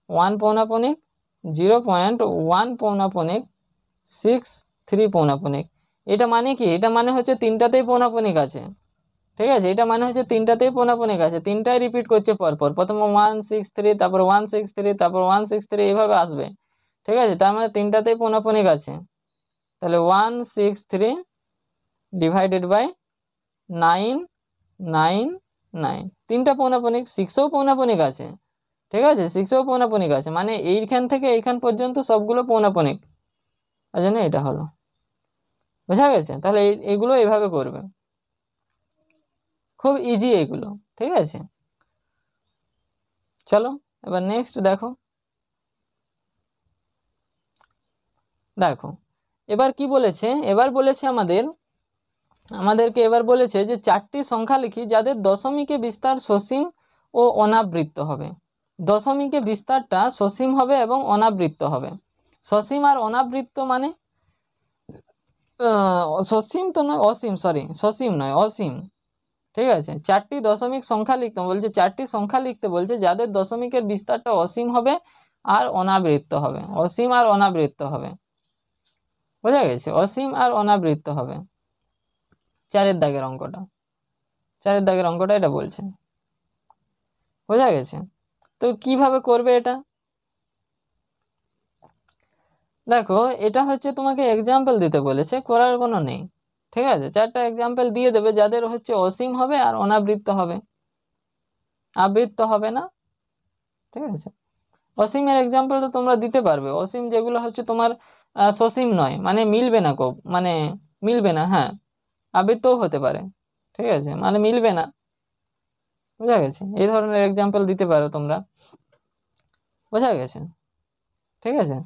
1 পৌনাপনিক, 0.1 পৌনাপনিক, 63 পৌনাপনিক। এটা মানে কি? এটা মানে হচ্ছে তিনটাতেই পৌনাপনিক আছে, ঠিক আছে? এটা মানে হচ্ছে তিনটাতেই পৌনাপনিক আছে, তিনটাই রিপিট করছে পরপর, প্রথমে 163, তারপর 163, তারপর 163, এইভাবে আসবে, ঠিক আছে? তার মানে তিনটাতেই পৌনাপনিক আছে। তাহলে 163 ডিভাইডেড বাই 999, তিনটা পৌনাপনিক, 6ও পৌনাপনিক আছে, ঠিক আছে? 6ও পৌনাপনিক আছে, মানে এইখান থেকে এইখান পর্যন্ত সবগুলো পৌনাপনিক, এই জন্য এটা হলো। বোঝা গেছে? তাহলে এইগুলো এইভাবে করবে, খুব ইজি এগুলো, ঠিক আছে? চলো এবার নেক্সট দেখো। দেখো এবার কি বলেছে, এবার বলেছে আমাদেরকে এবার বলেছে যে 4টি সংখ্যা লিখি যাদের দশমিকে বিস্তার সসীম ও অনাবৃত্ত হবে। দশমিকে বিস্তারটা সসীম হবে এবং অনাবৃত্ত হবে। সসীম আর অনাবৃত্ত মানে সসীম তো নয়, অসীম, সরি, সসীম নয়, অসীম, ঠিক আছে? 4টি দশমিক সংখ্যা লিখতে বলছে, 4টি সংখ্যা লিখতে বলছে যাদের দশমিকের বিস্তারটা অসীম হবে আর অনাবৃত্ত হবে, অসীম আর অনাবৃত্ত হবে। বোঝা গেছে? অসীম আর অনাবৃত্ত হবে। 4-এর দাগের অঙ্কটা, 4-এর দাগের অঙ্কটা এটা বলছে। বোঝা গেছে? তো কিভাবে করবে এটা? দেখো এটা হচ্ছে তোমাকে এক্সাম্পল দিতে বলেছে, করার কোনো নেই, ঠিক আছে? 4টা এক্সাম্পল দিয়ে দেবে যাদের হচ্ছে অসীম হবে আর অনাবৃত্ত হবে, আবৃত্ত হবে না, ঠিক আছে? অসীমের এক্সাম্পলটা তোমরা দিতে পারবে, অসীম যেগুলো হচ্ছে তোমার সসীম নয়, মানে মিলবে না, মানে মিলবে না, হ্যাঁ, আবৃত্তও হতে পারে, ঠিক আছে, মানে মিলবে না। বোঝা গেছে? এই ধরনের এক্সাম্পল দিতে পারো তোমরা। বোঝা গেছে? ঠিক আছে।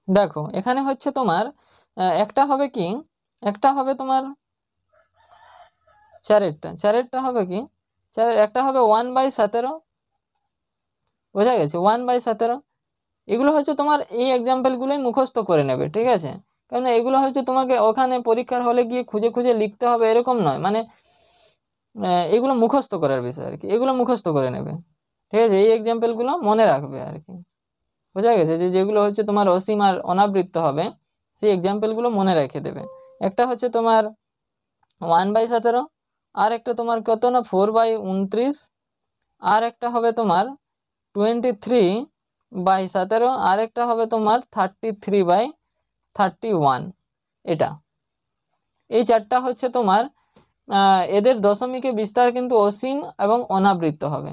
দেখো এখানে হচ্ছে তোমার একটা হবে কি, একটা হবে তোমার 4-এরটা হবে কি, একটা হবে 1/17। বোঝা গেছে? 1/17। এগুলো হচ্ছে তোমার এই এক্সাম্পলগুলোই মুখস্থ করে নেবে, ঠিক আছে? কারণ এগুলো হচ্ছে তোমাকে ওখানে পরীক্ষার হলে গিয়ে খুঁজে খুঁজে লিখতে হবে এরকম নয়, মানে এগুলো মুখস্থ করার বিষয় আর কি, এগুলো মুখস্থ করে নেবে, ঠিক আছে? এই এক্সাম্পলগুলো মনে রাখবে আর কি। বোঝা গেছে? যে যেগুলো হচ্ছে তোমার অসীম আর অনাবৃত্ত হবে সেই এক্সাম্পলগুলো মনে রেখে দেবে। একটা হচ্ছে তোমার 1/17, আর একটা তোমার কত না 4/29, আর একটা হবে তোমার 23/17, আর একটা হবে তোমার 33/31। এটা, এই 4টা হচ্ছে তোমার এদের দশমিকে বিস্তার কিন্তু অসীম এবং অনাবৃত্ত হবে,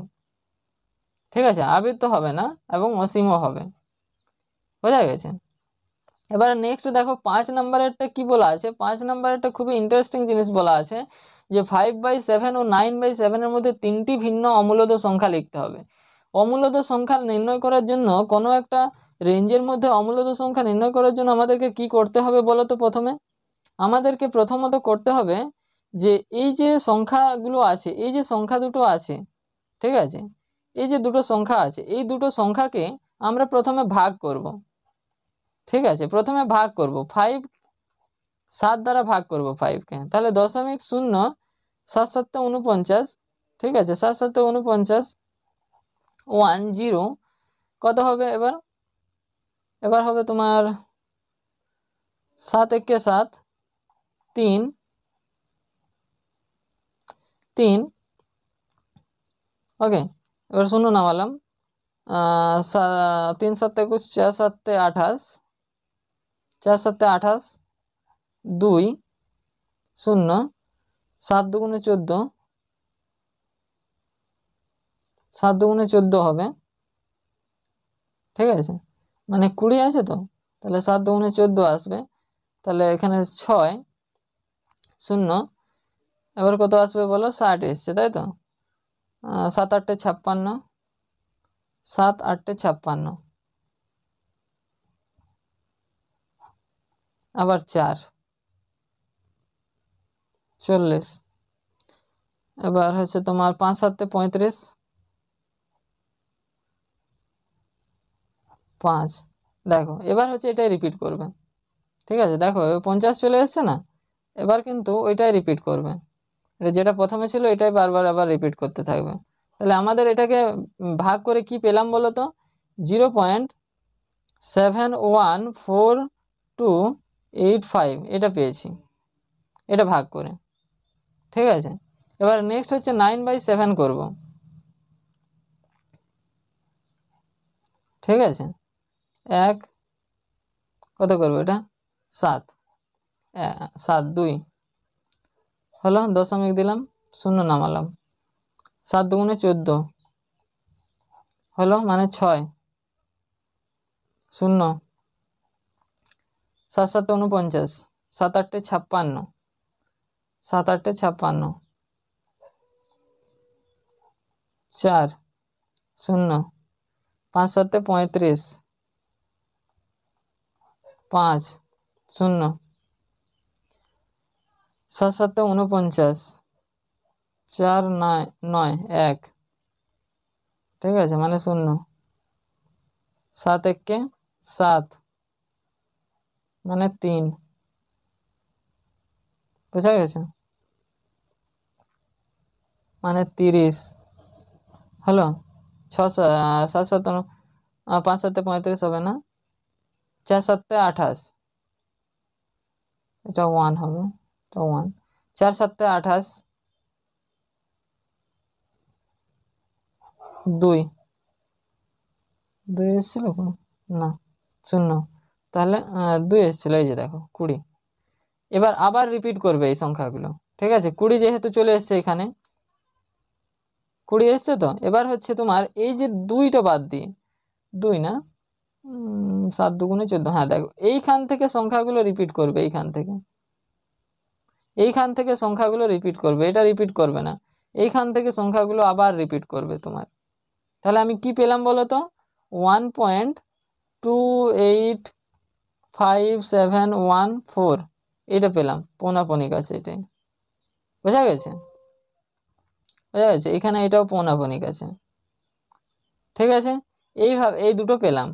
ঠিক আছে? আবৃত্ত হবে না এবং অসীমও হবে। বোঝা গেছে? এবার নেক্সট দেখো 5 নাম্বারেরটা কি বলা আছে। 5 নাম্বারেরটা খুবই ইন্টারেস্টিং জিনিস বলা আছে যে 5/7 ও 9/7 মধ্যে 3টি ভিন্ন অমূলদ সংখ্যা লিখতে হবে। অমূলদ সংখ্যা নির্ণয় করার জন্য কোনো একটা রেঞ্জের মধ্যে অমূলদ সংখ্যা নির্ণয় করার জন্য আমাদেরকে কি করতে হবে বলো তো? প্রথমে আমাদেরকে প্রথমত করতে হবে যে এই যে সংখ্যাগুলো আছে, এই যে সংখ্যা দুটো আছে, ঠিক আছে, এই যে দুটো সংখ্যা আছে, এই দুটো সংখ্যাকে আমরা প্রথমে ভাগ করব, ঠিক আছে? প্রথমে ভাগ করব 7 দ্বারা ভাগ করব 5কে, তাহলে 0.07 ঠিক আছে? 7 10 কত হবে এবার? এবার হবে তোমার 7 একে 7, 3 3, ওকে। এবার শূন্য নামালাম, 3 7 21, 4 7 28, 4 7 28, 2 0, 7 2 14, 7 2 14 হবে, ঠিক আছে? মানে 20 আছে তো, তাহলে 7 2 14 আসবে, তাহলে এখানে 6 0, এবার কত আসবে বলো? 60 এসছে, তাই তো? 7 8 56, 7 8 56, আবার 4 40, এবার হচ্ছে তোমার 5 7 35, 5। দেখো এবার হচ্ছে এটাই রিপিট করবে, ঠিক আছে। দেখো 50 চলে এসছে না, এবার কিন্তু ওইটাই রিপিট করবে, এটা যেটা প্রথমে ছিল এটাই বারবার আবার রিপিট করতে থাকবে। তাহলে আমাদের এটাকে ভাগ করে কি পেলাম বলো তো, 0.71425 এটা পেয়েছি, এটা ভাগ করে, ঠিক আছে। এবার নেক্সট হচ্ছে 9/7 করব, ঠিক আছে। এক কত করবো এটা, 7, 7 2 হলো, দশমিক দিলাম, শূন্য নামালাম, 7 দুগুণে 14 হলো, মানে 6, শূন্য, 7 7 49, 7 8 56, 7 8 56, 4 শূন্য, 5 7 35, 5 শূন্য, 7 7 49, 4 9 9 1, ঠিক আছে, মানে শূন্য, 7 1 7 মানে 3, বুঝা গেছে, মানে 30 হলো। 6 7 7 5 7 35 হবে না, 4 7 28, এটা 1 হবে, এটা 1, 4 7 28, 2 2 এসেছিল না, শূন্য, তাহলে 2 এসেছিল, এই যে দেখো 20। এবার আবার রিপিট করবে এই সংখ্যাগুলো, ঠিক আছে। 20 যেহেতু চলে এসছে এখানে, 20 এসছে তো, এবার হচ্ছে তোমার এই যে 2টা বাদ দিয়ে, 2 না, 7 দুগুণে 14, হ্যাঁ দেখো এইখান থেকে সংখ্যাগুলো রিপিট করবে, এইখান থেকে সংখ্যাগুলো রিপিট করবে, এটা রিপিট করবে না, এইখান থেকে সংখ্যাগুলো আবার রিপিট করবে তোমার। তাহলে আমি কি পেলাম বলো তো, 1.28571 এটা পেলাম, পৌনাপনিক আছে এটাই, বোঝা গেছে, এখানে এটাও পৌনাপনিক আছে, ঠিক আছে। এইভাবে এই দুটো পেলাম।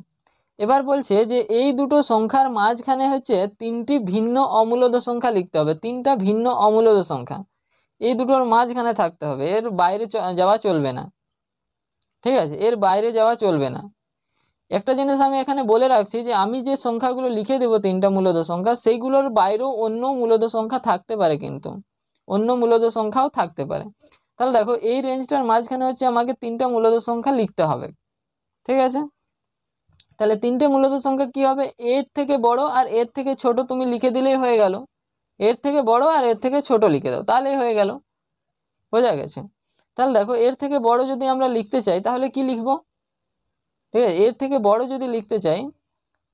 এবার বলছে যে এই দুটো সংখ্যার মাঝখানে হচ্ছে 3টি ভিন্ন অমূলদ সংখ্যা লিখতে হবে, 3টা ভিন্ন অমূলদ সংখ্যা এই দুটোর মাঝখানে থাকতে হবে, এর বাইরে যাওয়া চলবে না, ঠিক আছে, এর বাইরে যাওয়া চলবে না। একটা জিনিস আমি এখানে বলে রাখছি যে আমি যে সংখ্যাগুলো লিখে দেবো 3টা মূলদ সংখ্যা, সেইগুলোর বাইরেও অন্য মূলদ সংখ্যা থাকতে পারে, কিন্তু অন্য মূলদ সংখ্যাও থাকতে পারে। তাহলে দেখো এই রেঞ্জটার মাঝখানে হচ্ছে আমাকে 3টা মূলদ সংখ্যা লিখতে হবে, ঠিক আছে। তাহলে 3টে মূলদ সংখ্যা কি হবে, এর থেকে বড় আর এর থেকে ছোট তুমি লিখে দিলেই হয়ে গেল, এর থেকে বড় আর এর থেকে ছোট লিখে দাও, তাহলেই হয়ে গেল, বোঝা গেছে। তাহলে দেখো এর থেকে বড় যদি আমরা লিখতে চাই তাহলে কি লিখব, ঠিক আছে, এর থেকে বড় যদি লিখতে চাই,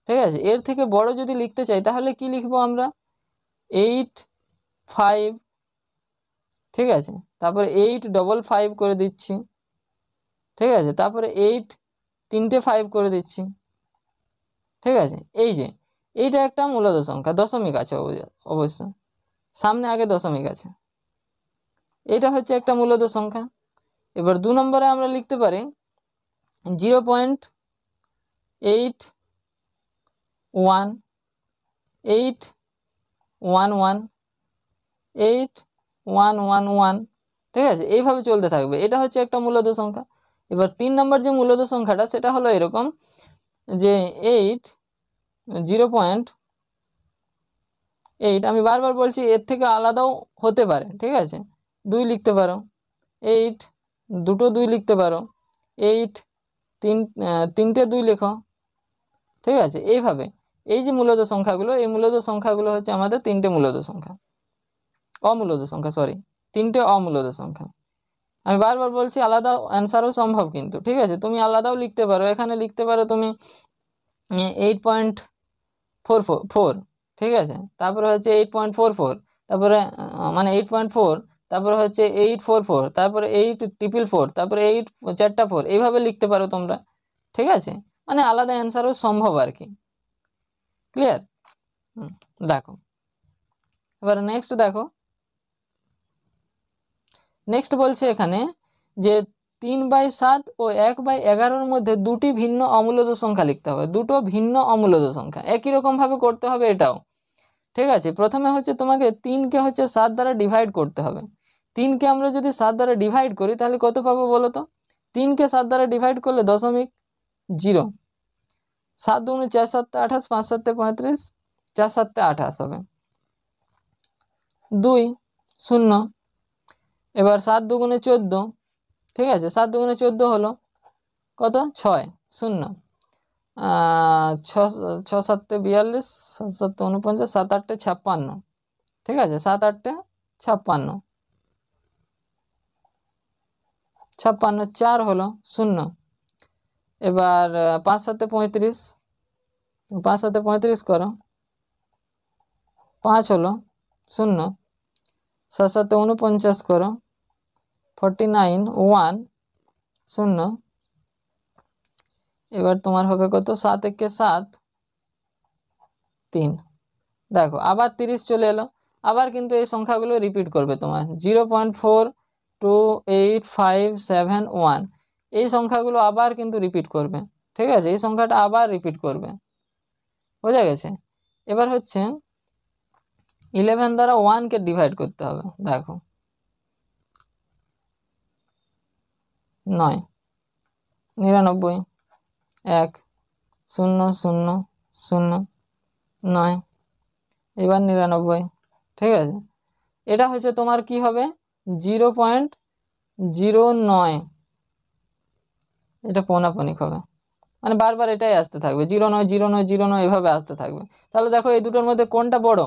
ঠিক আছে, এর থেকে বড় যদি লিখতে চাই তাহলে কি লিখবো আমরা, 8 5, ঠিক আছে, তারপরে 8 5 করে দিচ্ছি, ঠিক আছে, তারপরে 8 3টে 5 করে দিচ্ছি, ঠিক আছে। এই যে এইটা একটা মূলদ সংখ্যা, দশমিক আছে অবশ্য, সামনে আগে দশমিক আছে, এটা হচ্ছে একটা মূলদ সংখ্যা। এবার 2 নম্বরে আমরা লিখতে পারি 0.811818111, ঠিক আছে, এইভাবে চলতে থাকবে, এটা হচ্ছে একটা মূলদ সংখ্যা। এবার 3 নম্বর যে মূলদ সংখ্যাটা সেটা হলো এরকম যে 0.8, আমি বারবার বলছি এর থেকে আলাদাও হতে পারে, ঠিক আছে, 2 লিখতে পারো, 8 দুটো 2 লিখতে পারো, 8 তিনটে 2 লেখো, ঠিক আছে। এইভাবে এই যে মূলদ সংখ্যাগুলো, এই মূলদ সংখ্যাগুলো হচ্ছে আমাদের 3টে মূলদ সংখ্যা, অমূলদ সংখ্যা, সরি 3টে অমূলদ সংখ্যা। আমি বারবার বলছি আলাদা অ্যান্সারও সম্ভব কিন্তু, ঠিক আছে, তুমি আলাদাও লিখতে পারো, এখানে লিখতে পারো তুমি 8.44, ঠিক আছে, তারপরে হচ্ছে 8.44, তারপরে মানে 8.4, তারপরে হচ্ছে 844, তারপরে 844, তারপরে 8 4টা 4, এইভাবে লিখতে পারো তোমরা, ঠিক আছে, মানে আলাদা অ্যান্সারও সম্ভব আর কি, ক্লিয়ার। দেখো এবার নেক্সট দেখো, নেক্সট বলছে এখানে যে 3/7 ও 1/11 মধ্যে দুটি ভিন্ন অমূলদ সংখ্যা লিখতে হবে। দুটো ভিন্ন অমূলদ সংখ্যা একই রকম ভাবে করতে হবে এটাও, ঠিক আছে। প্রথমে হচ্ছে তোমাকে 3কে হচ্ছে 7 দ্বারা ডিভাইড করতে হবে। 3কে আমরা যদি 7 দ্বারা ডিভাইড করি তাহলে কত পাবো বলো তো? 3কে 7 দ্বারা ডিভাইড করলে 0.0। 7 দুগুণে 4 7 28, 5 7 35, 4 7 28 হবে 2 0। এবার 7 দুগুণে 14, ঠিক আছে, 7 দুগুণে 14 হলো কত? 6 0। 6 6 7 42, 7 7 49, 7 8 56, ঠিক আছে, 7 8 56, 56 4 হলো 0। এবার 5 7 35, 5 7 35 করো, 5 হলো 0। 7 7 49 করো, 49 1 0। এবার তোমার হবে কত? 7 1 7 3। দেখো আবার 30 চলে এলো। আবার কিন্তু এই সংখ্যাগুলো রিপিট করবে তোমার 0.42857 এই সংখ্যাগুলো আবার কিন্তু রিপিট করবে, ঠিক আছে, এই সংখ্যাটা আবার রিপিট করবে, বোঝা গেছে। এবার হচ্ছে 11 দ্বারা 1কে ডিভাইড করতে হবে। দেখো 9 99 1 0 0 0 9, এবার 99, ঠিক আছে। এটা হচ্ছে তোমার কি হবে? 0.09। এটা পৌনাপনিক হবে, মানে বারবার এটাই আসতে থাকবে 09 09 09 এভাবে আসতে থাকবে। তাহলে দেখো এই দুটোর মধ্যে কোনটা বড়?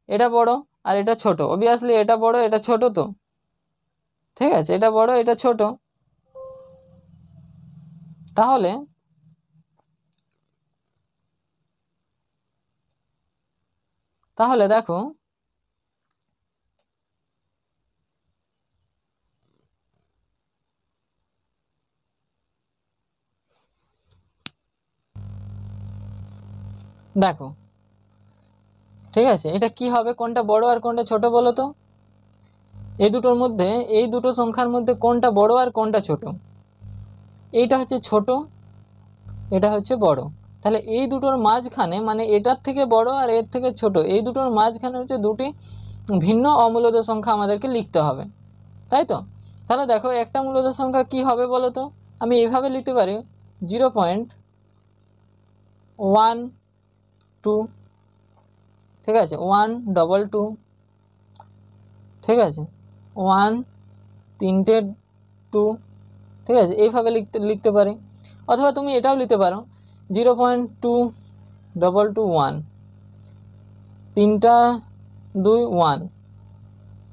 এটা বড় আর এটা ছোট, অবভিয়াসলি এটা বড় এটা ছোট তো, ঠিক আছে, এটা বড় এটা ছোট। তাহলে তাহলে দেখো দেখো ঠিক আছে, এটা কি হবে? কোনটা বড় আর কোনটা ছোট বলো তো? এই দুটোর মধ্যে, এই দুটো সংখ্যার মধ্যে কোনটা বড় আর কোনটা ছোট? এইটা হচ্ছে ছোট, এটা হচ্ছে বড়। তাহলে এই দুটোর মাঝখানে, মানে এটার থেকে বড় আর এর থেকে ছোট, এই দুটোর মাঝখানে হচ্ছে দুটি ভিন্ন অমূলদ সংখ্যা আমাদেরকে লিখতে হবে, তাই তো? তাহলে দেখো একটা মূলদ সংখ্যা কি হবে বলো তো? আমি এইভাবে লিখতে পারি 0.12, ঠিক আছে, 122, ঠিক আছে, 1 3টে 2, ঠিক আছে, এইভাবে লিখতে পারি। অথবা তুমি এটাও লিখতে পারো 0.2221, 3টা 2 1,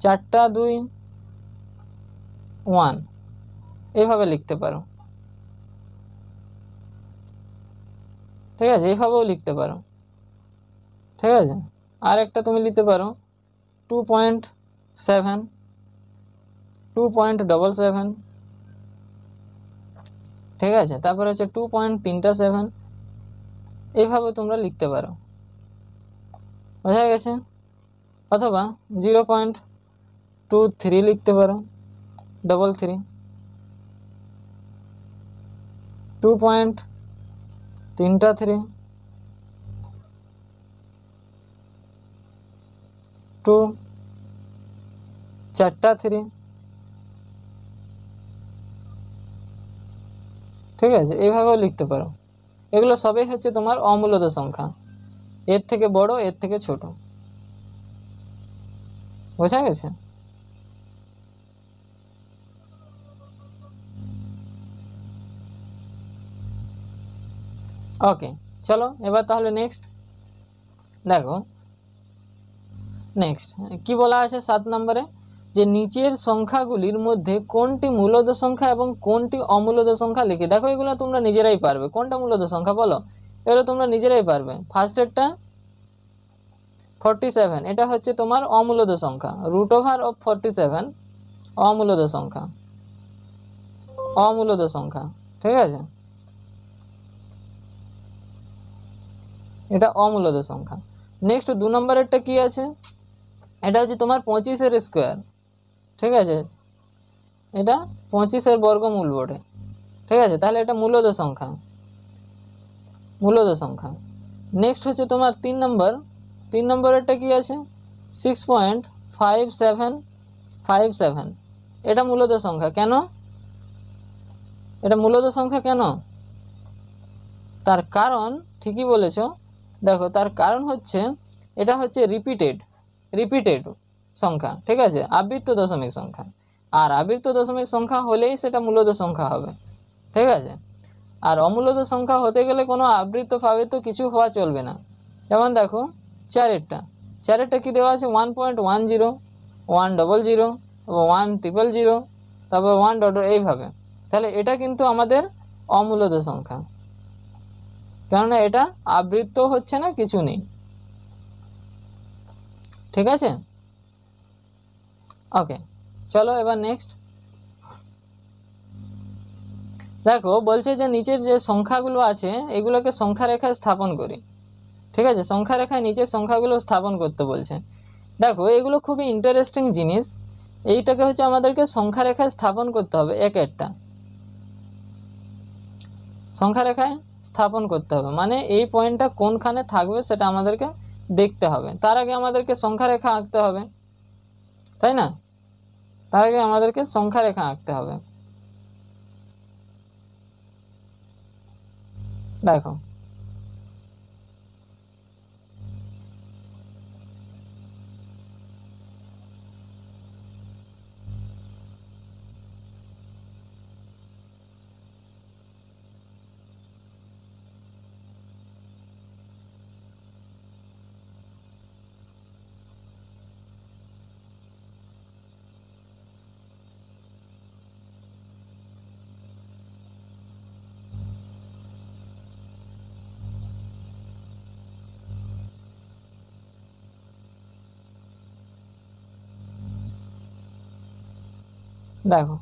4টা 2 1, এইভাবে লিখতে পারো, ঠিক আছে, এইভাবেও লিখতে পারো, ঠিক আছে। আর একটা তুমি লিখতে পারো 2.7, 2.77, ঠিক আছে, তারপরে হচ্ছে 2.37, এইভাবে তোমরা লিখতে পারো, বোঝা গেছে। অথবা 0.23 লিখতে পারো, 33, 2.3, 2 4টা 3, ঠিক আছে, এইভাবেও লিখতে পারো। এগুলো সবই হচ্ছে তোমার অমূলদ সংখ্যা, এর থেকে বড় এর থেকে ছোট, বোঝা গেছে। ওকে, চলো এবার তাহলে নেক্সট দেখো। নেক্সট কি বলা আছে 7 নম্বরে? যে নিচের সংখ্যাগুলির মধ্যে কোনটি মূলদ সংখ্যা এবং কোনটি অমূলদ সংখ্যা লিখে। দেখো এগুলো তোমরা নিজেরাই পারবে। কোনটা মূলদ সংখ্যা বলো? এগুলো তোমরা নিজেরাই পারবে। ফার্স্টেরটা 47, এটা হচ্ছে তোমার অমূলদ সংখ্যা। √47 অমূলদ সংখ্যা, অমূলদ সংখ্যা, ঠিক আছে, এটা অমূলদ সংখ্যা। নেক্সট 2 নম্বরেরটা কি আছে, এটা হচ্ছে তোমার 25-এর স্কোয়ার, ঠিক আছে, এটা 25-এর বর্গমূল বটে, ঠিক আছে, তাহলে এটা মূলদ সংখ্যা, মূলদ সংখ্যা। নেক্সট হচ্ছে তোমার 3 নম্বরেরটা কি আছে 6.5757, এটা মূলদ সংখ্যা। কেন এটা মূলদ সংখ্যা কেন? তার কারণ ঠিকই বলেছ, দেখো তার কারণ হচ্ছে এটা হচ্ছে রিপিটেড সংখ্যা, ঠিক আছে, আবৃত্ত দশমিক সংখ্যা, আর আবৃত্ত দশমিক সংখ্যা হলেই সেটা মূলদ সংখ্যা হবে, ঠিক আছে। আর অমূলদ সংখ্যা হতে গেলে কোনো আবৃত্ত ফাবৃত্ত কিছু হওয়া চলবে না। যেমন দেখো 4-এরটা কি দেওয়া আছে 1.10, 100, 100, তারপর 1 এইভাবে, তাহলে এটা কিন্তু আমাদের অমূলদ সংখ্যা, কেননা এটা আবৃত্ত হচ্ছে না, কিছু নেই, ঠিক আছে। ওকে, চলো এবার নেক্সট দেখো, বলছে যে নিচের যে সংখ্যাগুলো আছে এগুলোকে সংখ্যা রেখায় স্থাপন করি, ঠিক আছে, সংখ্যা রেখায় নিচের সংখ্যাগুলো স্থাপন করতে বলছে। দেখো এগুলো খুবই ইন্টারেস্টিং জিনিস, এইটাকে হচ্ছে আমাদেরকে সংখ্যা রেখায় স্থাপন করতে হবে, এক একটা সংখ্যা রেখায় স্থাপন করতে হবে, মানে এই পয়েন্টটা কোনখানে থাকবে সেটা আমাদেরকে দেখতে হবে। তার আগে আমাদেরকে সংখ্যা রেখা আঁকতে হবে, তাই না? তার আগে আমাদেরকে সংখ্যা রেখা আঁকতে হবে। দেখো দেখো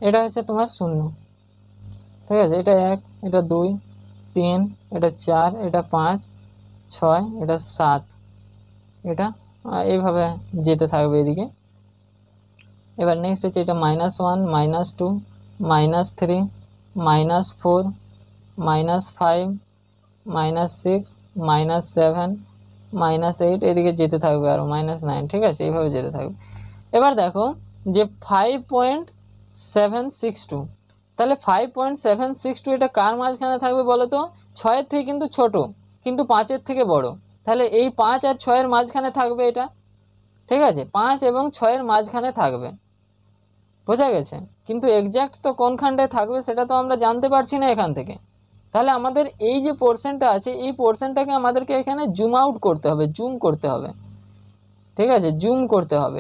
এটা হচ্ছে তোমার 0, ঠিক আছে, এটা 1, এটা 2, 3, এটা 4, এটা 5, 6, এটা 7, এটা এইভাবে যেতে থাকবে এদিকে। এবার নেক্সট হচ্ছে এটা -1, -2, -3, -4, -5, -6, -7, -8, এদিকে যেতে থাকবে আরও -9, ঠিক আছে, এইভাবে যেতে থাকবে। এবার দেখো যে 5.762, তাহলে 5.762 এটা কার মাঝখানে থাকবে বলো তো? 6-এর থেকে কিন্তু ছোট, কিন্তু 5-এর থেকে বড়, তাহলে এই 5 আর 6-এর মাঝখানে থাকবে এটা, ঠিক আছে, 5 এবং 6-এর মাঝখানে থাকবে, বোঝা গেছে। কিন্তু এক্স্যাক্ট তো কোনখানটায় থাকবে সেটা তো আমরা জানতে পারছি না এখান থেকে, তাহলে আমাদের এই যে পোর্শনটা আছে এই পোর্শনটাকে আমাদেরকে এখানে জুম আউট করতে হবে, জুম করতে হবে, ঠিক আছে, জুম করতে হবে।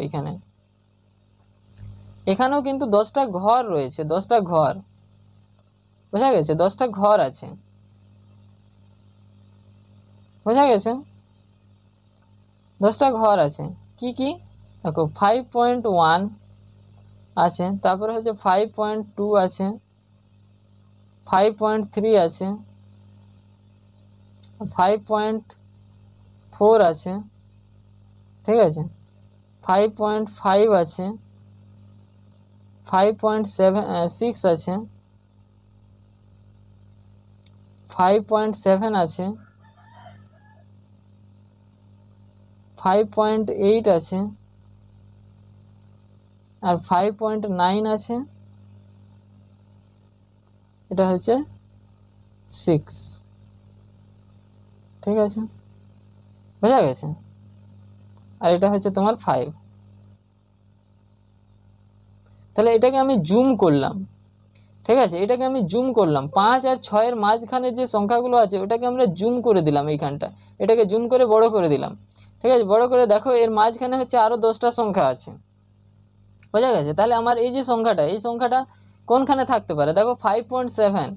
এখানেও কিন্তু 10টা ঘর রয়েছে, 10টা ঘর, বোঝা গেছে, 10টা ঘর আছে, বোঝা গেছে, 10টা ঘর আছে। কি কি দেখো 5.1 আছে, তারপরে হচ্ছে 5.2 আছে, 5.3 আছে, 5.4 আছে, ঠিক আছে, 5.5 আছে, 5.6 আছে, 5.7 আছে, 5.8 আছে, আর 5.9 আছে, এটা হচ্ছে 6, ঠিক আছে, বোঝা গেছে। আর এটা হচ্ছে তোমার 5, তাহলে এটাকে আমি জুম করলাম, ঠিক আছে, এটাকে আমি জুম করলাম, 5 আর 6-এর মাঝখানে যে সংখ্যাগুলো আছে ওটাকে আমরা জুম করে দিলাম, এইখানটা এটাকে জুম করে বড় করে দিলাম, ঠিক আছে, বড় করে দেখো এর মাঝখানে হচ্ছে আরও 10টা সংখ্যা আছে, বোঝা গেছে। তাহলে আমার এই যে সংখ্যাটা, এই সংখ্যাটা কোনখানে থাকতে পারে? দেখো 5.7,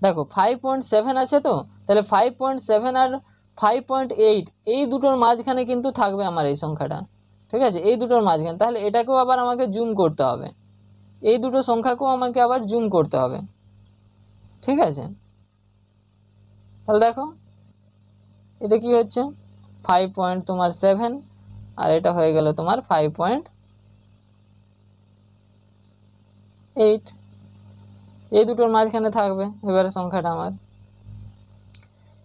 দেখো 5.7 আছে, তো তাহলে 5.7 আর 5.8 এই দুটোর মাঝখানে কিন্তু থাকবে আমার এই সংখ্যাটা, ঠিক আছে, এই দুটোর মাঝখানে। তাহলে এটাকেও আবার আমাকে জুম করতে হবে, এই দুটো সংখ্যাকেও আমাকে আবার জুম করতে হবে, ঠিক আছে। তাহলে দেখো এটা কি হচ্ছে 5 পয়েন্ট তোমার 7 আর এটা হয়ে গেল তোমার 5.8। এই দুটোর মাঝখানে থাকবে এবারে সংখ্যাটা আমার।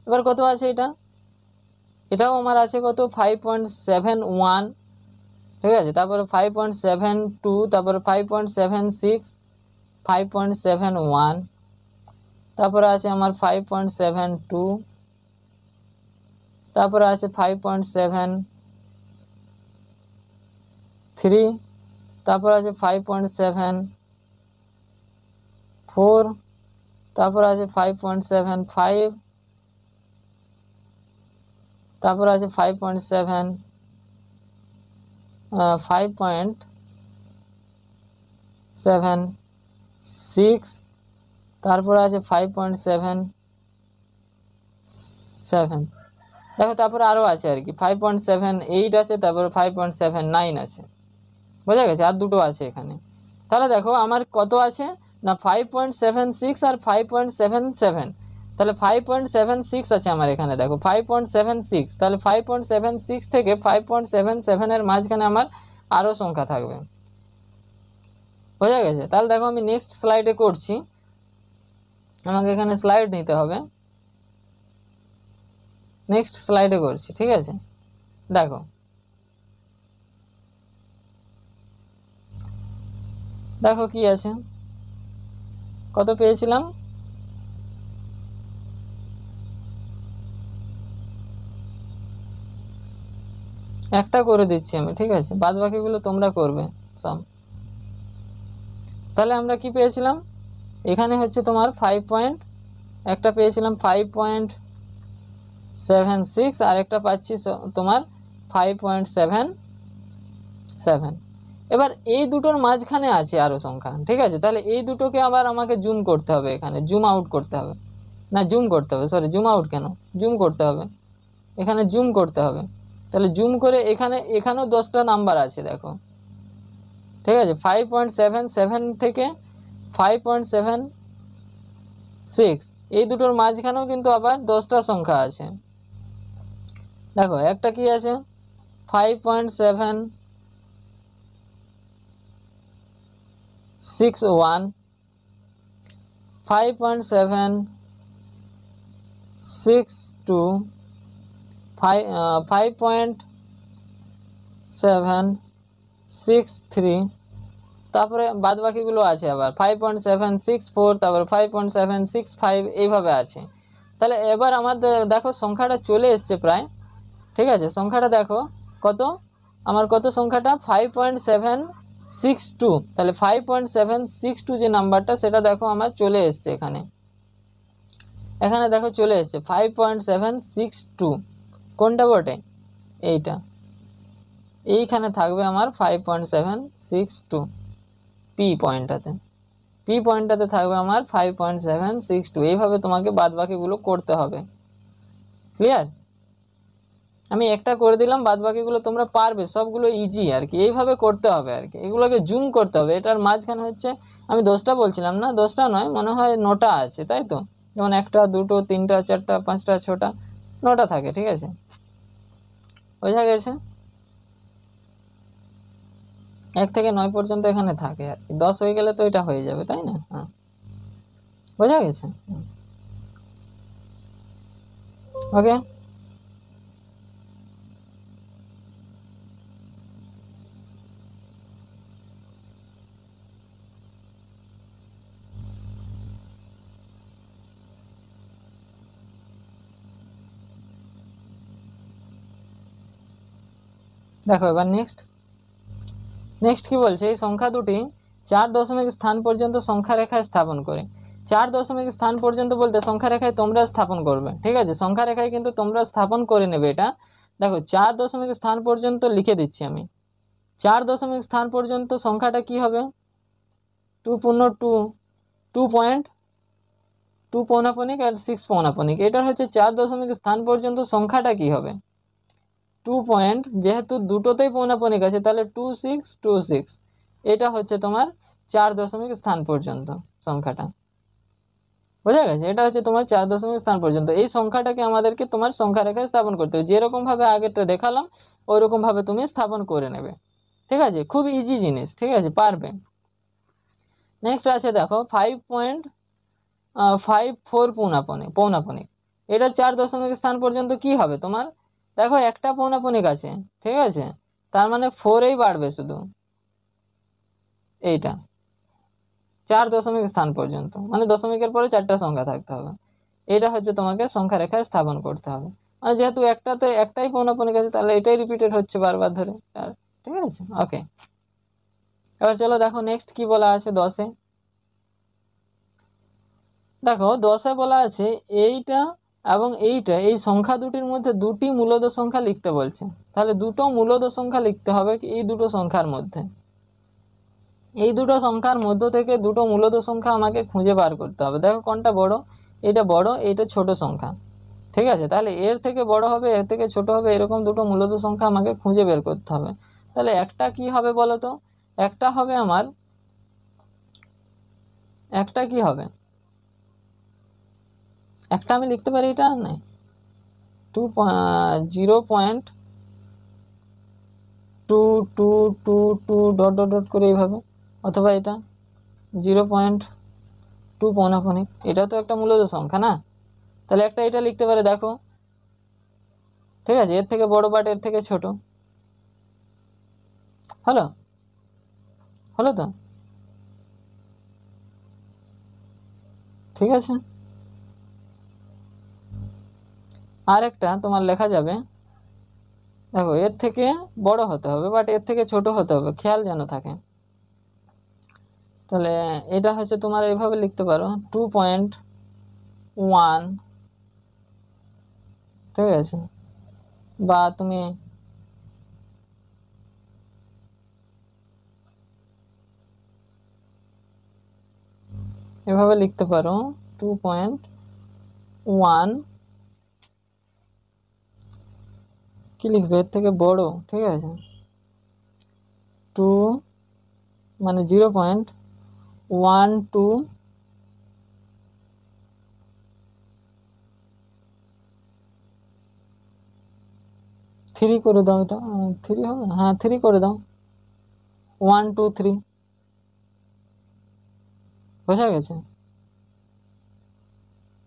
এবার কত আছে এটাও আমার আছে কত 5.71, ঠিক আছে। তারপরে 5.72, তারপরে 5.76, 5.71, তারপরে আছে আমার 5.72, তারপরে আছে 5.73, তারপর আছে 5.74, তারপর আছে 5.75, তারপর আছে 5.76, তারপর আছে 5.77। দেখো তারপর আরও আছে আর কি 5.78 আছে, তারপর 5.79 আছে, বোঝা গেছে। আর দুটো আছে এখানে। তাহলে দেখো আমার কত আছে না 5.76 আর 5.77, তাহলে 5.76 আছে আমার এখানে। দেখো 5.76, তাহলে 5.76 থেকে 5.77 মাঝখানে আমার আরও সংখ্যা থাকবে, বোঝা গেছে। তাহলে দেখো আমি নেক্সট স্লাইডে করছি, আমাকে এখানে স্লাইড নিতে হবে, নেক্সট স্লাইডে করছি, ঠিক আছে। দেখো দেখো কি আছে, কত পেয়েছিলাম একটা করে দিচ্ছি আমি, ঠিক আছে, বাদ বাকিগুলো তোমরা করবে সব। তাহলে আমরা কি পেয়েছিলাম এখানে হচ্ছে তোমার একটা পেয়েছিলাম 5.76 আর একটা পাচ্ছি তোমার 5.77। এবার এই দুটোর মাঝখানে আছে আরও সংখ্যা, ঠিক আছে। তাহলে এই দুটোকে আবার আমাকে জুম করতে হবে, এখানে জুম আউট করতে হবে, না জুম করতে হবে, সরি জুম আউট কেন, জুম করতে হবে, এখানে জুম করতে হবে। তাহলে জুম করে এখানেও 10টা নাম্বার আছে দেখো, ঠিক আছে। 5.77 থেকে 5.76 এই দুটোর মাঝখানেও কিন্তু আবার 10টা সংখ্যা আছে। দেখো একটা কি আছে 5.761, 5.762, 5.763, তারপরে বাদ বাকিগুলো আছে আবার 5.764, তারপরে 5.765 এইভাবে আছে। তাহলে এবার আমাদের দেখো সংখ্যাটা চলে এসছে প্রায়, ঠিক আছে। সংখ্যাটা দেখো কত আমার, কত সংখ্যাটা 5.762, তাহলে 5.762 যে নাম্বারটা সেটা দেখো আমার চলে এসছে এখানে, এখানে দেখো চলে এসছে 5.762। কোনটা বটে এইটা, এইখানে থাকবে আমার 5.762 পি পয়েন্টটাতে থাকবে আমার 5.762। এইভাবে তোমাকে বাদ বাকিগুলো করতে হবে, ক্লিয়ার। আমি একটা করে দিলাম, বাদ বাকিগুলো তোমরা পারবে, সবগুলো ইজি আর কি, এইভাবে করতে হবে আর কি। এগুলোকে জুম করতে হবে। এটার মাঝখানে হচ্ছে আমি 10টা বলছিলাম না, 10টা নয়, মনে হয় 9টা আছে, তাই তো। যেমন 1টা 2টো 3টা 4টা 5টা 6টা 9টা থাকে, ঠিক আছে, বোঝা গেছে। 1 থেকে 9 পর্যন্ত এখানে থাকে আর কি, 10 হয়ে গেলে তো এটা হয়ে যাবে, তাই না। হ্যাঁ, বোঝা গেছে। ওকে, দেখো এবার নেক্সট কি বলছে, এই সংখ্যা দুটি 4 দশমিক স্থান পর্যন্ত সংখ্যা রেখায় স্থাপন করে। 4 দশমিক স্থান পর্যন্ত বলতে সংখ্যা রেখায় তোমরা স্থাপন করবে, ঠিক আছে, সংখ্যা রেখায় কিন্তু তোমরা স্থাপন করে নেবে এটা। দেখো 4 দশমিক স্থান পর্যন্ত লিখে দিচ্ছি আমি। 4 দশমিক স্থান পর্যন্ত সংখ্যাটা কি হবে 2 পূর্ণ 2, 2 পয়েন্ট 2 পৌনাপনিক আর 6 পৌনাপনিক, এটার হচ্ছে 4 দশমিক স্থান পর্যন্ত সংখ্যাটা কি হবে 2 পয়েন্ট, যেহেতু দুটোতেই পৌনাপনিক আছে তাহলে 2626, এটা হচ্ছে তোমার 4 দশমিক স্থান পর্যন্ত সংখ্যাটা। বোঝা গেছে? এটা হচ্ছে তোমার 4 দশমিক স্থান পর্যন্ত। এই সংখ্যাটাকে আমাদেরকে তোমার সংখ্যা রেখায় স্থাপন করতে হবে, যেরকমভাবে আগেরটা দেখালাম ওইরকমভাবে তুমি স্থাপন করে নেবে। ঠিক আছে, খুব ইজি জিনিস, ঠিক আছে, পারবে। নেক্সট আছে দেখো 5.54 পৌনাপনিক। এটার 4 দশমিক স্থান পর্যন্ত কি হবে তোমার? দেখো একটা পৌনাপনিক আছে, ঠিক আছে, তার মানে 4এই বাড়বে শুধু, এইটা 4 দশমিক স্থান পর্যন্ত, মানে দশমিকের পরে 4টা সংখ্যা থাকতে হবে। এটা হচ্ছে তোমাকে সংখ্যা রেখায় স্থাপন করতে হবে। মানে যেহেতু একটাতে একটাই পৌনাপনিক আছে তাহলে এটাই রিপিটেড হচ্ছে বারবার ধরে। ঠিক আছে, ওকে। এবার চলো দেখো নেক্সট কি বলা আছে 10-এ। দেখো 10-এ বলা আছে এইটা এবং এইটা, এই সংখ্যা দুটির মধ্যে দুটি মূলদ সংখ্যা লিখতে বলছে। তাহলে দুটো মূলদ সংখ্যা লিখতে হবে এই দুটো সংখ্যার মধ্যে। এই দুটো সংখ্যার মধ্য থেকে দুটো মূলদ সংখ্যা আমাকে খুঁজে বার করতে হবে। দেখো কোনটা বড়, এটা বড়, এইটা ছোট সংখ্যা। ঠিক আছে, তাহলে এর থেকে বড় হবে, এর থেকে ছোট হবে, এরকম দুটো মূলদ সংখ্যা আমাকে খুঁজে বের করতে হবে। তাহলে একটা কি হবে বলো তো? একটা হবে আমার, একটা কি হবে, একটা আমি লিখতে পারি এটা নাই 0.2222 ডট ডট ডট করে এইভাবে, অথবা এটা 0.2 পৌনাপনিক, এটা তো একটা মূলদ সংখ্যা না? তাহলে একটা এটা লিখতে পারে দেখো। ঠিক আছে, এর থেকে বড় বাট এর থেকে ছোট, হলো হলো তো? ঠিক আছে, আর একটা তোমার লেখা যাবে, দেখো এর থেকে বড় হতে হবে বাট এর থেকে ছোট হতে হবে, খেয়াল যেন থাকে। তাহলে এটা হচ্ছে তোমার এইভাবে লিখতে পারো 2.1, ঠিক আছে, বা তুমি এভাবে লিখতে পারো 2.1, কি লিখবে এর থেকে বড়, ঠিক আছে, 2 মানে 0.12 3 করে দাও, এটা 3 হবে, হ্যাঁ 3 করে দাও, 1 2 3, বোঝা গেছে?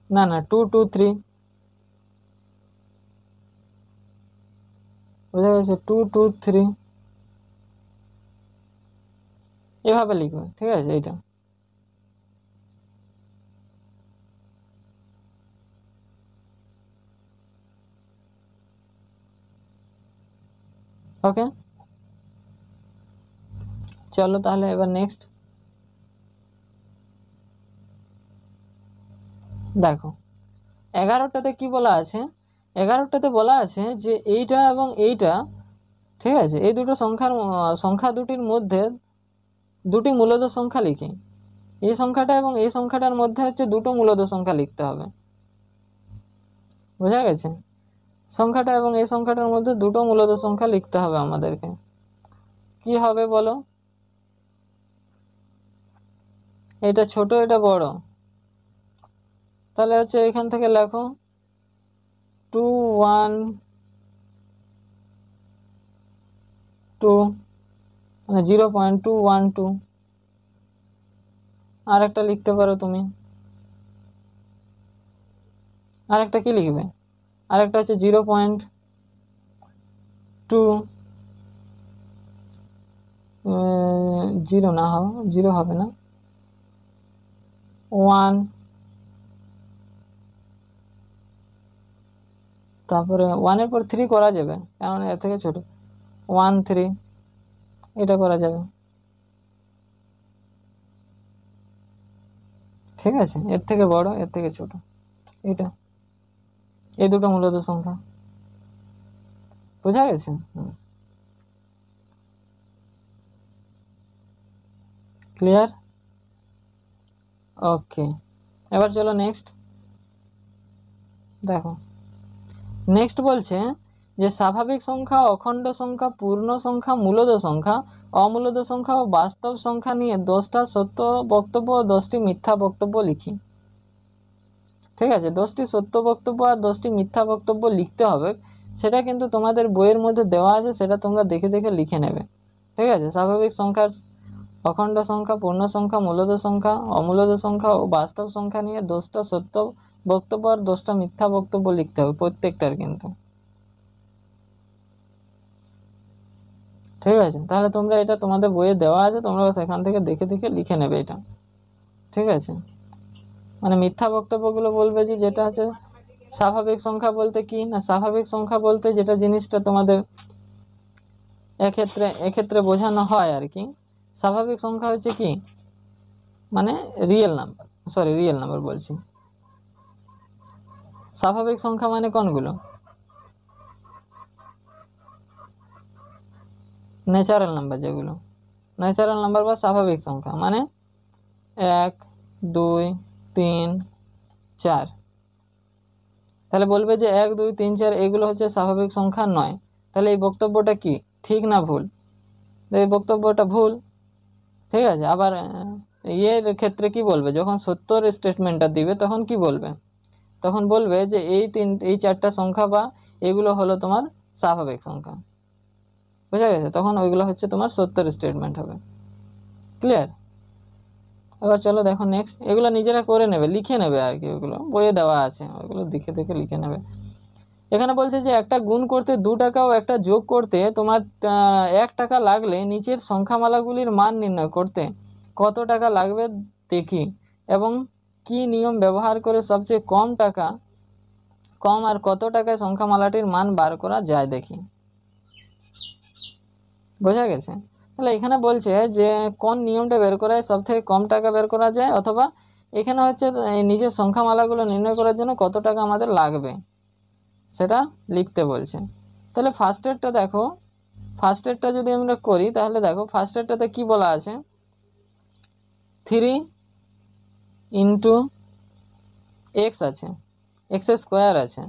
না না 2 2 3, বোঝা গেছে? 2 2 3 এভাবে লিখবে, ঠিক আছে, এইটা। ওকে, চলো তাহলে এবার নেক্সট দেখো 11টাতে কি বলা আছে? 11টাতে বলা আছে যে এইটা এবং এইটা, ঠিক আছে, এই দুটো সংখ্যা দুটির মধ্যে দুটি মূলদ সংখ্যা লিখি। এই সংখ্যাটা এবং এই সংখ্যাটার মধ্যে হচ্ছে দুটো মূলদ সংখ্যা লিখতে হবে, বোঝা গেছে? সংখ্যাটা এবং এই সংখ্যাটার মধ্যে দুটো মূলদ সংখ্যা লিখতে হবে আমাদেরকে। কি হবে বলো? এটা ছোট, এটা বড়, তাহলে হচ্ছে এখান থেকে লেখো 2 1 2, মানে 0.212। আর একটা লিখতে পারো তুমি, আর একটা কি লিখবে? আর একটা হচ্ছে 0.2, 0 না, হবে 0 হবে না, 1, তারপরে 1-এর পর 3 করা যাবে কারণ এর থেকে ছোট, 1 3, এটা করা যাবে। ঠিক আছে, এর থেকে বড়, এর থেকে ছোট, এটা, এই দুটো মূলত সংখ্যা, বোঝা গেছে? ক্লিয়ার? ওকে, এবার চলো নেক্সট দেখো। নেক্সট বলছে যে স্বাভাবিক সংখ্যা, অখণ্ড সংখ্যা, পূর্ণ সংখ্যা, মূলদ সংখ্যা, অমূলদ সংখ্যা ও বাস্তব সংখ্যা নিয়ে 10টা সত্য বক্তব্য ও 10টি মিথ্যা বক্তব্য লিখি। ঠিক আছে, 10টি সত্য বক্তব্য আর 10টি মিথ্যা বক্তব্য লিখতে হবে, সেটা কিন্তু তোমাদের বইয়ের মধ্যে দেওয়া আছে, সেটা তোমরা দেখে দেখে লিখে নেবে। ঠিক আছে, স্বাভাবিক সংখ্যার, অখণ্ড সংখ্যা, পূর্ণ সংখ্যা, মূলদ সংখ্যা, অমূলদ সংখ্যা ও বাস্তব সংখ্যা নিয়ে 10টা সত্য বক্তব্য আর 10টা মিথ্যা বক্তব্য লিখতে হবে প্রত্যেকটার কিন্তু। ঠিক আছে, তাহলে তোমরা এটা তোমাদের বইয়ে দেওয়া আছে, তোমরা সেখান থেকে দেখে দেখে লিখে নেবে এটা। ঠিক আছে, মানে মিথ্যা বক্তব্যগুলো বলবে যে যেটা হচ্ছে স্বাভাবিক সংখ্যা বলতে কি না, স্বাভাবিক সংখ্যা বলতে যেটা জিনিসটা তোমাদের এক্ষেত্রে বোঝানো হয় আর কি, স্বাভাবিক সংখ্যা হচ্ছে কি মানে রিয়েল নাম্বার বলছি। স্বাভাবিক সংখ্যা মানে কোনগুলো? ন্যাচারাল নাম্বার, যেগুলো ন্যাচারাল নাম্বার বা স্বাভাবিক সংখ্যা মানে 1, 2, 3, 4। তাহলে বলবে যে 1, 2, 3, 4 এগুলো হচ্ছে স্বাভাবিক সংখ্যা নয়। তাহলে এই বক্তব্যটা কি ঠিক না ভুল? এই বক্তব্যটা ভুল। ঠিক আছে, আবার এর ক্ষেত্রে কি বলবে, যখন সত্যর স্টেটমেন্টটা দিবে তখন কি বলবে, তখন বলবে যে এই 4টা সংখ্যা বা এগুলো হলো তোমার স্বাভাবিক সংখ্যা। বুঝা গেছে? তখন ওইগুলো হচ্ছে তোমার সত্যের স্টেটমেন্ট হবে। ক্লিয়ার? এবার চলো দেখো নেক্সট, এগুলো নিজেরা করে নেবে, লিখে নেবে আর কি, ওগুলো বইয়ে দেওয়া আছে, ওইগুলো দেখে দেখে লিখে নেবে। এখানে বলছে যে একটা গুণ করতে 2 টাকা ও একটা যোগ করতে তোমার 1 টাকা লাগলে নিচের সংখ্যামালাগুলির মান নির্ণয় করতে কত টাকা লাগবে দেখি, এবং কি নিয়ম ব্যবহার করে সবচেয়ে কম আর কত টাকায় সংখ্যামালাটির মান বার করা যায় দেখি। বোঝা গেছে? তাহলে এখানে বলছে যে কোন নিয়মটা বের করায় সব থেকে কম টাকা বের করা যায়, অথবা এখানে হচ্ছে এই নিজের সংখ্যামালাগুলো নির্ণয় করার জন্য কত টাকা আমাদের লাগবে সেটা লিখতে বলছে। তাহলে ফার্স্টেরটা দেখো, ফার্স্টেরটা যদি আমরা করি তাহলে দেখো ফার্স্টেরটাতে কি বলা আছে, 3 ইন্টু এক্স আছে, এক্স স্কোয়ার আছে।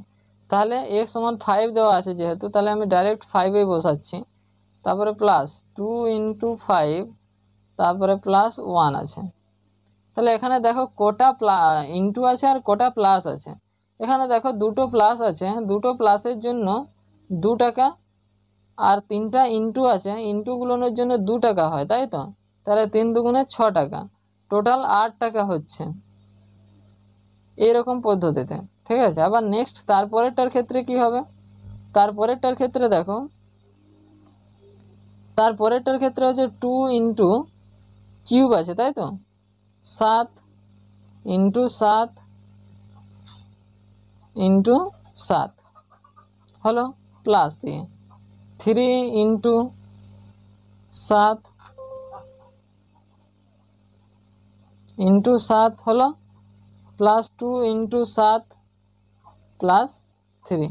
তাহলে এক্স সমান 5 দেওয়া আছে যেহেতু, তাহলে আমি ডাইরেক্ট 5-এ বসাচ্ছি, তারপরে প্লাস 2 ইন্টু 5, তারপরে প্লাস 1 আছে। তাহলে এখানে দেখো কোটা ইন্টু আছে আর কোটা প্লাস আছে। এখানে দেখো দুটো প্লাস আছে, দুটো প্লাসের জন্য 2 টাকা, আর 3টা ইন্টু আছে, ইন্টুগুলোর জন্য 2 টাকা হয়, তাই তো? তাহলে 3 দুগুণে 6 টাকা, টোটাল 8 টাকা হচ্ছে এইরকম পদ্ধতিতে। ঠিক আছে, আবার নেক্সট তারপরেরটার ক্ষেত্রে কি হবে, তারপরেরটার ক্ষেত্রে দেখো, তারপরেরটার ক্ষেত্রে হচ্ছে 2 ইন্টু কিউব আছে, তাই তো? 7 ইন্টু 7 ইন্টু 7 হলো প্লাস দিয়ে 3 ইন্টু 7 ইন্টু 7 হলো প্লাস 2 ইন্টু 7 প্লাস 3।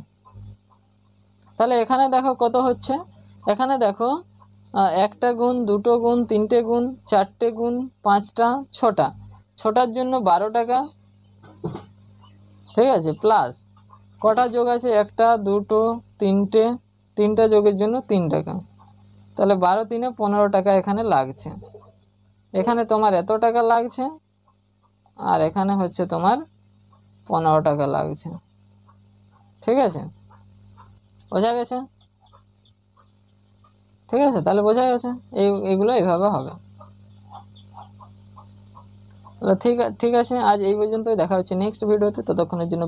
তাহলে এখানে দেখো কত হচ্ছে, এখানে দেখো 1টা গুণ, 2টো গুণ, 3টে গুণ, 4টে গুণ, 5টা, 6টার জন্য 12 টাকা। ঠিক আছে, প্লাস কটা যোগ আছে, 1টা, 2টো, 3টে, 3টা যোগের জন্য 3 টাকা। তাহলে 12 3-এ 15 টাকা এখানে লাগছে। এখানে তোমার এত টাকা লাগছে আর এখানে হচ্ছে তোমার 15 টাকা লাগছে। ঠিক আছে, বোঝা গেছে? ঠিক আছে, তাহলে বোঝা গেছে এইগুলো এইভাবে হবে। তাহলে ঠিক আছে, আজ এই পর্যন্তই, দেখা হচ্ছে নেক্সট ভিডিওতে, ততক্ষণের জন্য